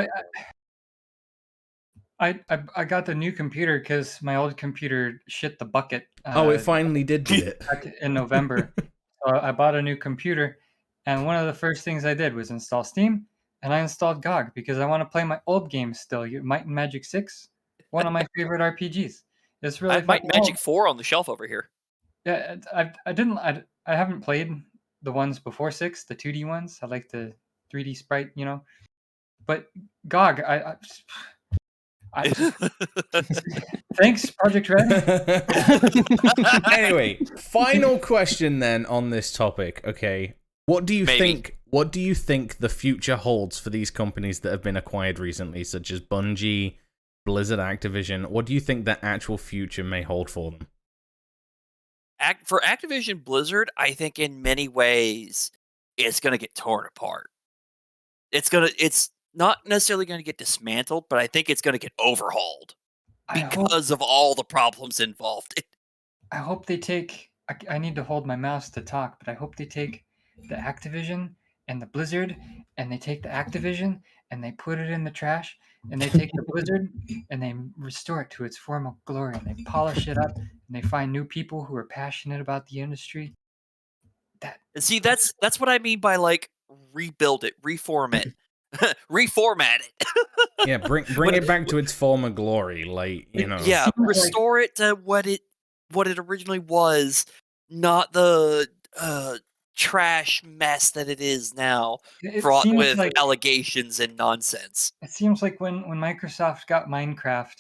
I got the new computer because my old computer shit the bucket. It finally did it. Back in November. So I bought a new computer, and one of the first things I did was install Steam, and I installed GOG because I want to play my old games still. Might and Magic 6, one of my favorite RPGs. It's really I have Might and Magic 4 on the shelf over here. Yeah, I haven't played the ones before 6, the 2D ones. I like the 3D sprite, But GOG, thanks, Project Red. Anyway, final question then on this topic. Okay, what do you think? What do you think the future holds for these companies that have been acquired recently, such as Bungie, Blizzard, Activision? What do you think their actual future may hold for them? For Activision Blizzard, I think in many ways it's going to get torn apart. It's not necessarily going to get dismantled, but I think it's going to get overhauled. because of all the problems involved. I hope they take. I need to hold my mouse to talk, but I hope they take the Activision and the Blizzard, and they take the Activision and they put it in the trash, and they take the Blizzard and they restore it to its former glory, and they polish it up, and they find new people who are passionate about the industry. And see, that's what I mean by like rebuild it, reform it, reformat it. Yeah, bring it back to its former glory, like, you know. Yeah, restore it to what it originally was, not the trash mess that it is now, fraught with allegations and nonsense. It seems like when Microsoft got Minecraft,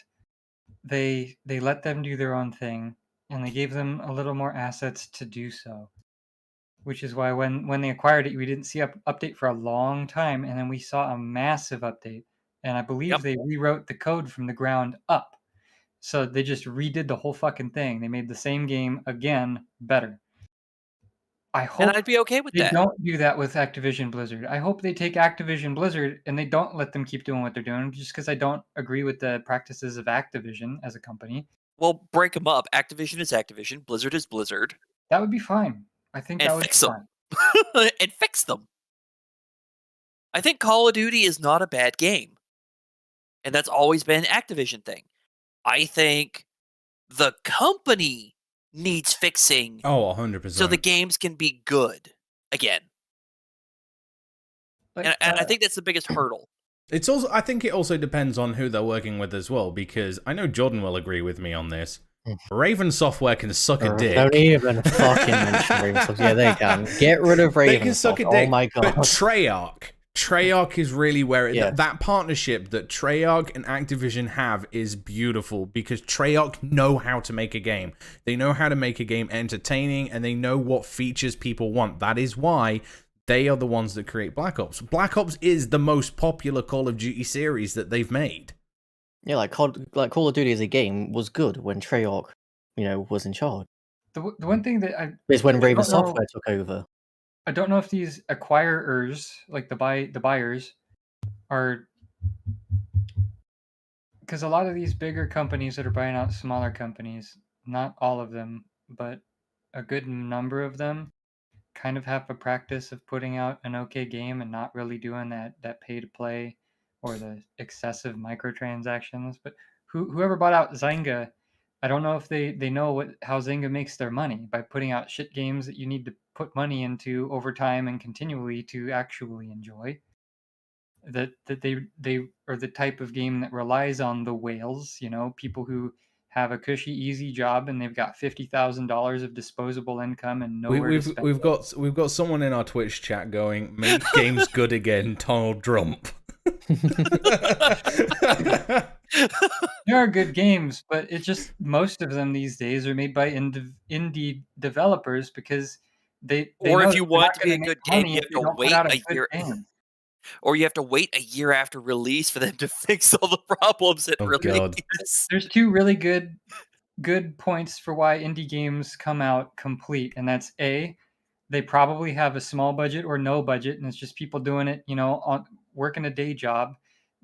they let them do their own thing, and they gave them a little more assets to do so. Which is why when they acquired it, we didn't see update for a long time, and then we saw a massive update. And I believe they rewrote the code from the ground up. So they just redid the whole fucking thing. They made the same game again better. I hope and I'd be okay with that. They don't do that with Activision Blizzard. I hope they take Activision Blizzard and they don't let them keep doing what they're doing, just because I don't agree with the practices of Activision as a company. Well, break them up. Activision is Activision. Blizzard is Blizzard. That would be fine. I think that would be fine. And fix them. I think Call of Duty is not a bad game. And that's always been an Activision thing. I think the company needs fixing. Oh, 100%. So the games can be good again. And I think that's the biggest hurdle. It's also, I think it also depends on who they're working with as well, because I know Jordan will agree with me on this. Raven Software can suck a dick. Don't even fucking mention Raven Software. Yeah, they can. Get rid of Raven. They can suck a dick. Oh my god. But Treyarch is really where that partnership that Treyarch and Activision have is beautiful, because Treyarch know how to make a game. They know how to make a game entertaining, and they know what features people want. That is why they are the ones that create Black Ops. Black Ops is the most popular Call of Duty series that they've made. Yeah, like Call of Duty as a game was good when Treyarch, was in charge. The one thing that is when Raven Software took over. I don't know if these acquirers, like the buyers, are, because a lot of these bigger companies that are buying out smaller companies, not all of them, but a good number of them, kind of have a practice of putting out an okay game and not really doing that pay to play or the excessive microtransactions. But whoever bought out Zynga, I don't know if they know how Zynga makes their money, by putting out shit games that you need to put money into over time and continually to actually enjoy. That they are the type of game that relies on the whales, people who have a cushy, easy job and they've got $50,000 of disposable income and nowhere to spend. We've got someone in our Twitch chat going, "Make games good again, Donald Trump." There are good games, but it's just most of them these days are made by indie developers, because they or know if you want to be a good game, you have to wait a year. Or you have to wait a year after release for them to fix all the problems at release. There's two really good points for why indie games come out complete, and that's A, they probably have a small budget or no budget, and it's just people doing it, working a day job,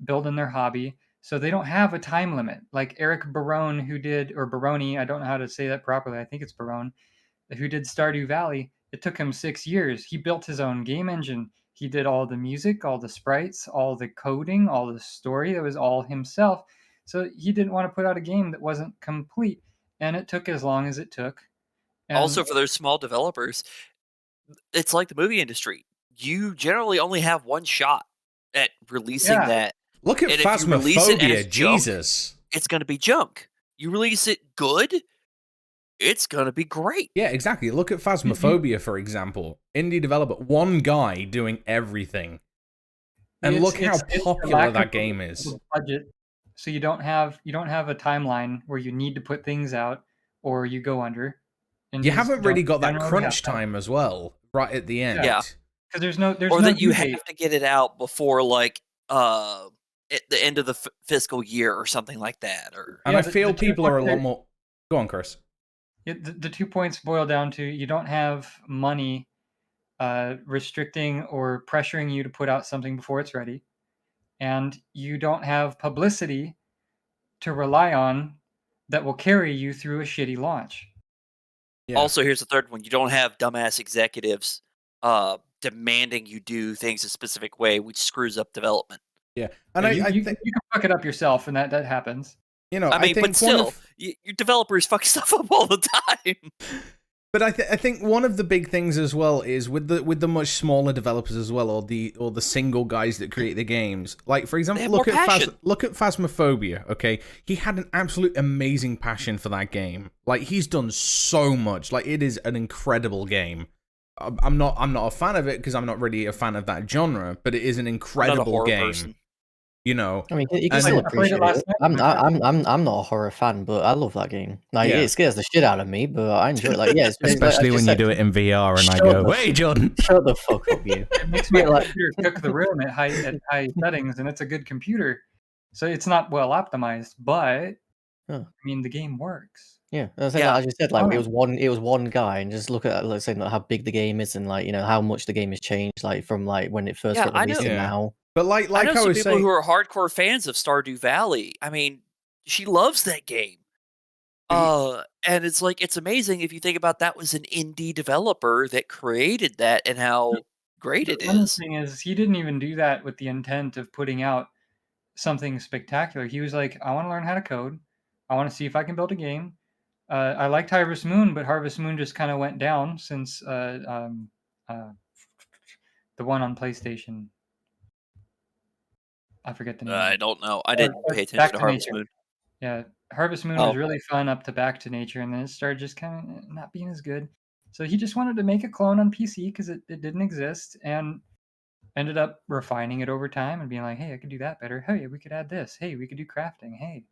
building their hobby, so they don't have a time limit. Like Eric Barone, Baroni, I don't know how to say that properly, I think it's Barone, who did Stardew Valley. It took him 6 years. He built his own game engine. He did all the music, all the sprites, all the coding, all the story. It was all himself. So he didn't want to put out a game that wasn't complete. And it took as long as it took. And also, for those small developers, it's like the movie industry. You generally only have one shot at releasing that. Look at Phasmophobia, Jesus. Junk, it's going to be junk. You release it good, it's going to be great. Yeah, exactly. Look at Phasmophobia, for example. Indie developer, one guy doing everything. And look how popular that game is. Budget, so you don't have a timeline where you need to put things out or you go under. And you haven't really got that crunch time as well, right at the end. Yeah. Because there's no that you have to get it out before at the end of the fiscal year or something like that. And I feel people are a lot more. Go on, Chris. The 2 points boil down to, you don't have money restricting or pressuring you to put out something before it's ready, and you don't have publicity to rely on that will carry you through a shitty launch. Yeah. Also, here's the third one: you don't have dumbass executives demanding you do things a specific way, which screws up development. Yeah, and you I can think fuck it up yourself, and that happens. you know I mean, but think still, your developers fuck stuff up all the time. But I think one of the big things as well is with the much smaller developers as well, or the single guys that create the games. Like for example, look at Phasmophobia. Okay, he had an absolute amazing passion for that game. Like he's done so much. Like it is an incredible game. I'm not a fan of it because I'm not really a fan of that genre, but it is an incredible game. Person. You know, I mean, you can still appreciate it. I'm not a horror fan, but I love that game. Like, it scares the shit out of me, but I enjoy it. Like, yeah, especially when you do it in VR, and I go, "Hey, Jordan, shut the fuck up, you." It makes my computer cook the room at high settings, and it's a good computer, so it's not well optimized. But I mean, the game works. Yeah, as you said, like it was one guy, and just look at let's say how big the game is, and like how much the game has changed, like from like when it first got released to now. But like I know some was people saying, who are hardcore fans of Stardew Valley. I mean, she loves that game. And it's like it's amazing if you think about that was an indie developer that created that and how great it is. The thing is, he didn't even do that with the intent of putting out something spectacular. He was like, I want to learn how to code. I want to see if I can build a game. I liked Harvest Moon, but Harvest Moon just kind of went down since the one on PlayStation. I forget the name. I don't know. I didn't pay attention to Harvest Moon. Yeah, Harvest Moon was really fun up to Back to Nature, and then it started just kind of not being as good. So he just wanted to make a clone on PC because it didn't exist, and ended up refining it over time and being like, hey, I could do that better. Hey, we could add this. Hey, we could do crafting. Hey.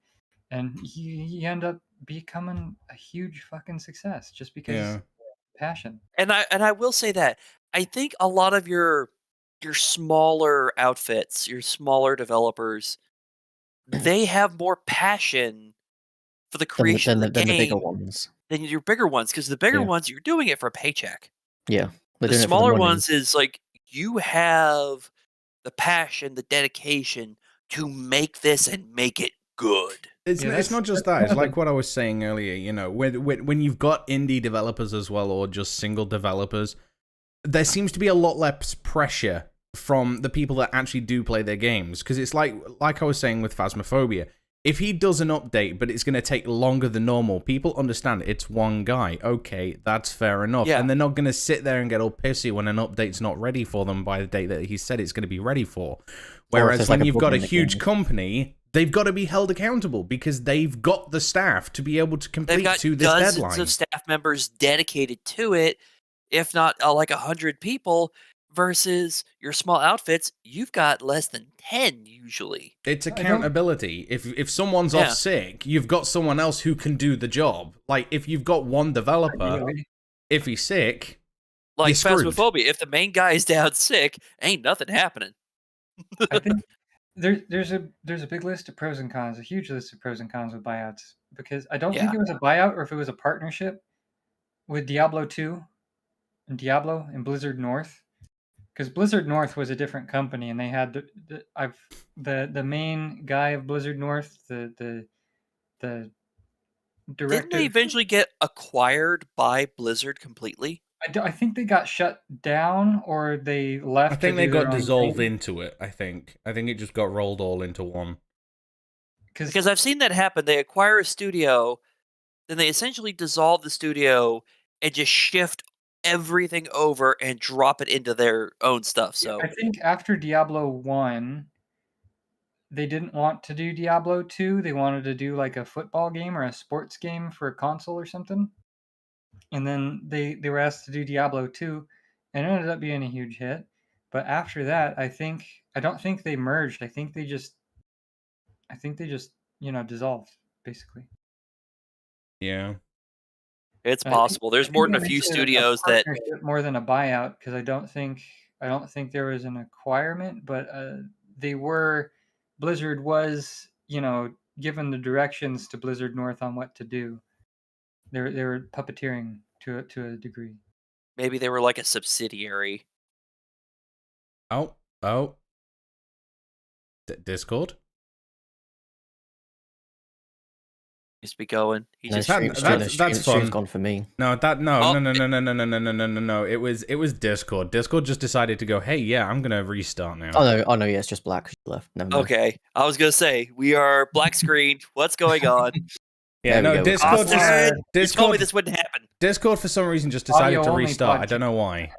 And he ended up becoming a huge fucking success just because passion. And I will say that I think a lot of your smaller outfits, your smaller developers, they have more passion for the creation of the game than the bigger ones. Than your bigger ones, because the bigger ones, you're doing it for a paycheck. Yeah. The smaller ones is like you have the passion, the dedication to make this and make it good. It's not just that. It's like what I was saying earlier. You know, when you've got indie developers as well, or just single developers, there seems to be a lot less pressure from the people that actually do play their games. Because it's like I was saying with Phasmophobia, if he does an update, but it's going to take longer than normal, people understand it's one guy. Okay, that's fair enough. Yeah. And they're not going to sit there and get all pissy when an update's not ready for them by the date that he said it's going to be ready for. Whereas when you've got a huge company, they've got to be held accountable because they've got the staff to be able to complete to this deadline. They've got dozens of staff members dedicated to it, if not like 100 people. Versus your small outfits, you've got less than 10 usually. It's accountability. If someone's off sick, you've got someone else who can do the job. Like, if you've got one developer, if he's sick, like Phasmophobia, if the main guy is down sick, ain't nothing happening. I think there's a big list of pros and cons, a huge list of pros and cons with buyouts, because I don't think it was a buyout or if it was a partnership with Diablo 2 and Diablo and Blizzard North. Because Blizzard North was a different company, and they had the main guy of Blizzard North, the director. Didn't they eventually get acquired by Blizzard completely? I think they got shut down, or they left. I think they got dissolved into it. I think it just got rolled all into one. Because I've seen that happen. They acquire a studio, then they essentially dissolve the studio and just shift everything over and drop it into their own stuff. So I think after Diablo 1, they didn't want to do Diablo 2. They wanted to do like a football game or a sports game for a console or something. And then they were asked to do Diablo 2, and it ended up being a huge hit. But after that, I don't think they merged. I think they just dissolved, basically. Yeah. It's possible. There's more than a few studios that more than a buyout, because I don't think there was an acquirement, but Blizzard was, given the directions to Blizzard North on what to do. They were puppeteering to a degree. Maybe they were like a subsidiary. Oh. Discord? Seems to be going. He No, just That- stream's that's fun. gone for me. No, Oh. no. It was Discord. Discord just decided to go, hey, yeah, I'm gonna restart now. Oh no, yeah, it's just black. She left. Never mind. Okay, I was gonna say we are black screened. What's going on? Yeah, There we no, go. Discord Austin, just you told me this wouldn't happen. Discord for some reason just decided to Audio-only restart. I podcast. don't know why.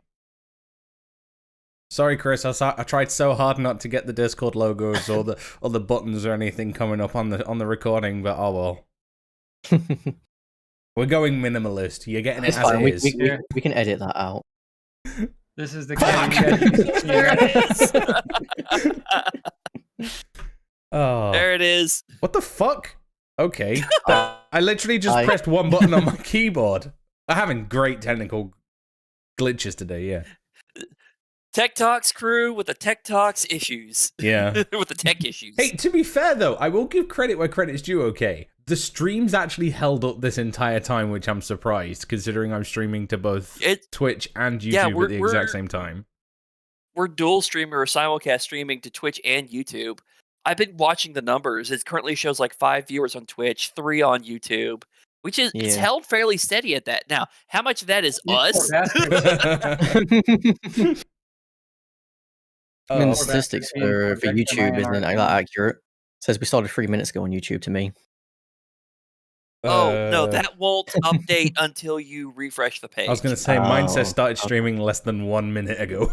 Sorry, Chris. I tried so hard not to get the Discord logos or the buttons or anything coming up on the recording, but oh well. We're going minimalist. You're getting it It's as fine. it is. We can edit that out. This is the Fuck! game. There it is. Oh, There it is. what the fuck? Okay, I literally just pressed one button on my keyboard. I'm having great technical glitches today. Yeah. TekTox crew with the TekTox issues. Yeah. With the tech issues. Hey, to be fair though, I will give credit where credit's due. Okay, the streams actually held up this entire time, which I'm surprised considering I'm streaming to both Twitch and YouTube Yeah, at the exact same time. We're dual streamer or simulcast streaming to Twitch and YouTube. I've been watching the numbers. It currently shows like 5 viewers on Twitch, 3 on YouTube, which is it's Yeah. held fairly steady at that. Now, how much of that is us? I mean, Oh, the statistics for YouTube isn't that accurate. It says we started 3 minutes ago on YouTube to me. Oh, no, that won't update until you refresh the page. I was going to say, mine says Oh, started streaming less than 1 minute ago.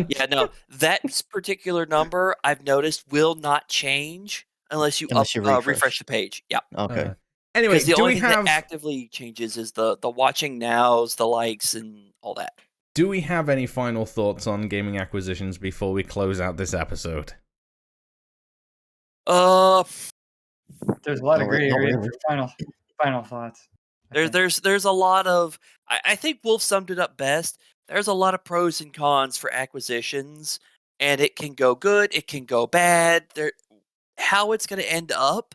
Yeah, no, that particular number I've noticed will not change unless you refresh the page. Yeah. Okay. Anyway, Because the do only we thing have that actively changes is the watching nows, the likes, and all that. do we have any final thoughts on gaming acquisitions before we close out this episode? There's a lot of Not gray area really. for final thoughts. I think. There's a lot of I think Wolf summed it up best. There's a lot of pros and cons for acquisitions, and it can go good, it can go bad. How it's going to end up,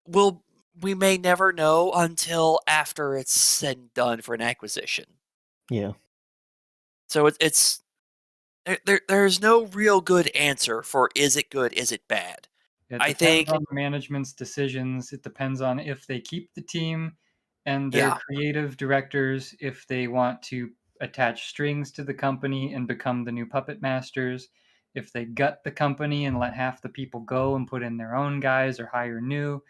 we may never know until after it's said and done for an acquisition. Yeah. So there's no real good answer for is it good, is it bad. It I depends think- on the management's decisions. It depends on if they keep the team and their Yeah. creative directors, if they want to attach strings to the company and become the new puppet masters, if they gut the company and let half the people go and put in their own guys or hire new.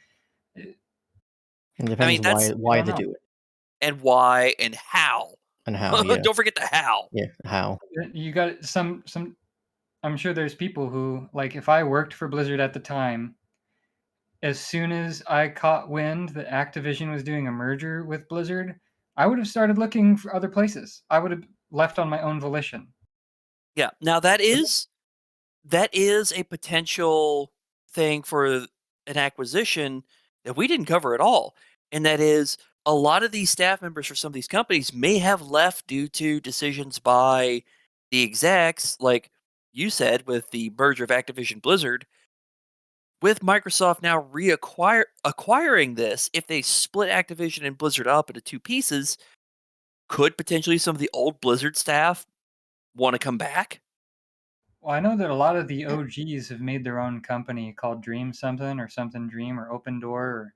It depends that's- why I they don't do it And why and how. and how. Yeah. Don't forget the how. Yeah. How. You got some I'm sure there's people who, like, if I worked for Blizzard at the time, as soon as I caught wind that Activision was doing a merger with Blizzard, I would have started looking for other places. I would have left on my own volition. Yeah. Now that is a potential thing for an acquisition that we didn't cover at all. And that is a lot of these staff members for some of these companies may have left due to decisions by the execs, like you said, with the merger of Activision Blizzard. With Microsoft now acquiring this, if they split Activision and Blizzard up into two pieces, could potentially some of the old Blizzard staff want to come back? Well, I know that a lot of the OGs have made their own company called Dream something or something Dream or Open Door. Or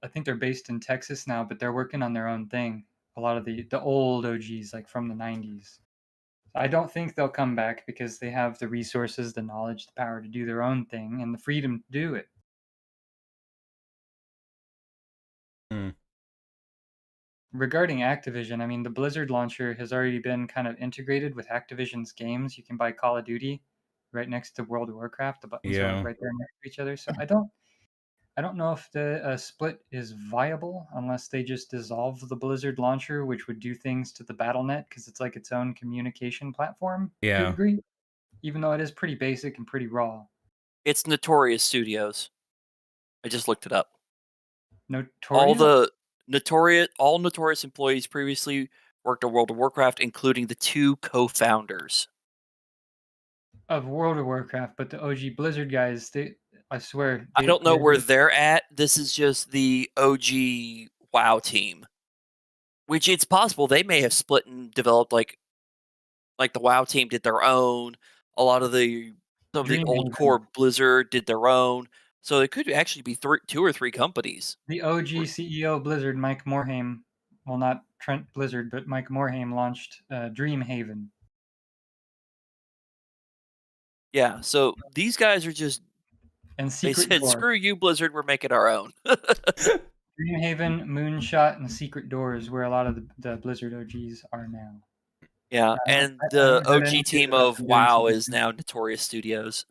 I think they're based in Texas now, but they're working on their own thing. A lot of the old OGs, like from the 90s. I don't think they'll come back because they have the resources, the knowledge, the power to do their own thing, and the freedom to do it. Hmm. Regarding Activision, I mean, the Blizzard launcher has already been kind of integrated with Activision's games. You can buy Call of Duty right next to World of Warcraft. The buttons Yeah. are right there next to each other. So I don't know if the split is viable unless they just dissolve the Blizzard launcher, which would do things to the BattleNet because it's like its own communication platform. To a Yeah. degree, even though it is pretty basic and pretty raw. It's Notorious Studios. I just looked it up. Notorious. All Notorious employees previously worked on World of Warcraft, including the two co-founders. Of World of Warcraft, but the OG Blizzard guys, I swear. I don't know where they're at. This is just the OG WoW team. Which it's possible they may have split and developed like the WoW team did their own. A lot of the some of the Dream old Engine. core Blizzard did their own. So it could actually be two or three companies. The OG CEO of Blizzard, Mike Morhaime, well, not Trent Blizzard, but Mike Morhaime launched Dreamhaven. Yeah, so these guys are just, And they Secret said, Door. screw you, Blizzard, we're making our own. Dreamhaven, Moonshot, and Secret Door is where a lot of the Blizzard OGs are now. Yeah, and I the haven't heard OG team anything about of them doing WoW something is now Notorious Studios.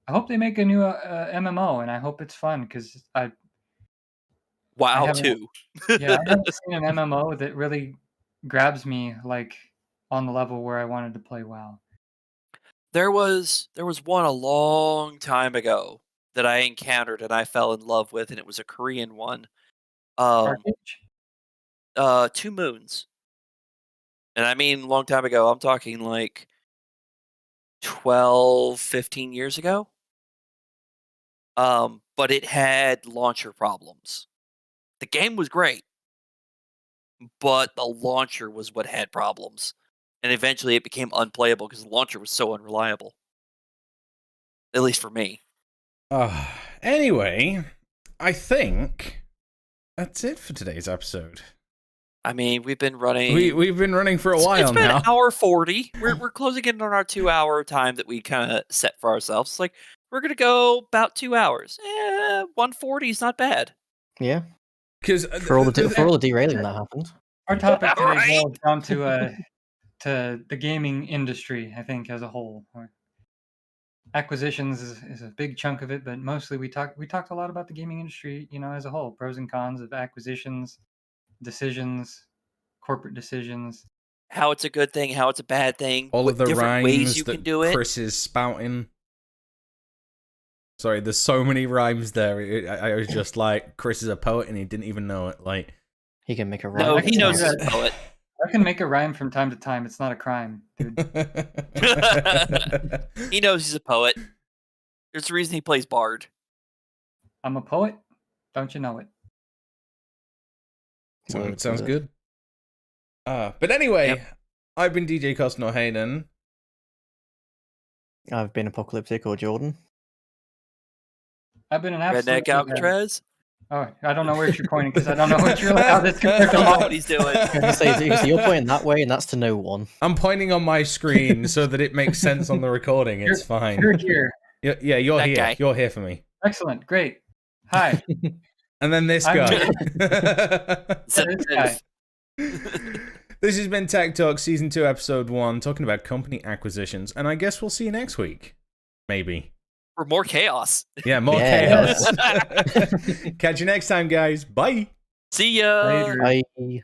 I hope they make a new MMO, and I hope it's fun because WoW haven't- 2. I haven't seen an MMO that really grabs me like on the level where I wanted to play WoW. There was one a long time ago that I encountered and I fell in love with, and it was a Korean one. Arcade? 2 Moons. And I mean long time ago, I'm talking like 12, 15 years ago. But it had launcher problems. The game was great, but the launcher was what had problems. And eventually it became unplayable because the launcher was so unreliable. At least for me. Anyway, I think that's it for today's episode. I mean, we've been running. We've been running for a while it's been now. An hour 40. We're closing in on our 2-hour time that we kind of set for ourselves. It's like we're gonna go about 2 hours. 140 is not bad. Yeah. Because For all the derailing that happened. Our topic today Right. boils down to the gaming industry, I think, as a whole. Acquisitions is a big chunk of it, but mostly we talked a lot about the gaming industry, as a whole, pros and cons of acquisitions, decisions, corporate decisions. How it's a good thing, how it's a bad thing. all of the different rhymes ways you that can do it. Chris is spouting. Sorry, there's so many rhymes there. I was just like, Chris is a poet and he didn't even know it. Like, He can make a rhyme. No, I he can knows do he's that. a poet. I can make a rhyme from time to time. It's not a crime, dude. He knows he's a poet. There's a reason he plays Bard. I'm a poet. Don't you know it? Sounds good. But anyway, Yep. I've been DJ Costner Hayden. I've been Apocalyptic or Jordan. I've been an absolute. Redneck Alcatraz. Oh, I don't know where you're pointing because I don't know what you're how this compared I to don't know mine. what he's doing. So you're pointing that way, and that's to no one. I'm pointing on my screen so that it makes sense on the recording. It's fine. You're here. Yeah, you're That here. guy. You're here for me. Excellent. Great. Hi. And then this I'm guy. This guy. This has been TekTox Season 2, Episode 1, talking about company acquisitions. And I guess we'll see you next week. Maybe. For more chaos. Yeah, more Yes. chaos. Catch you next time, guys. Bye. See ya. Later. Bye.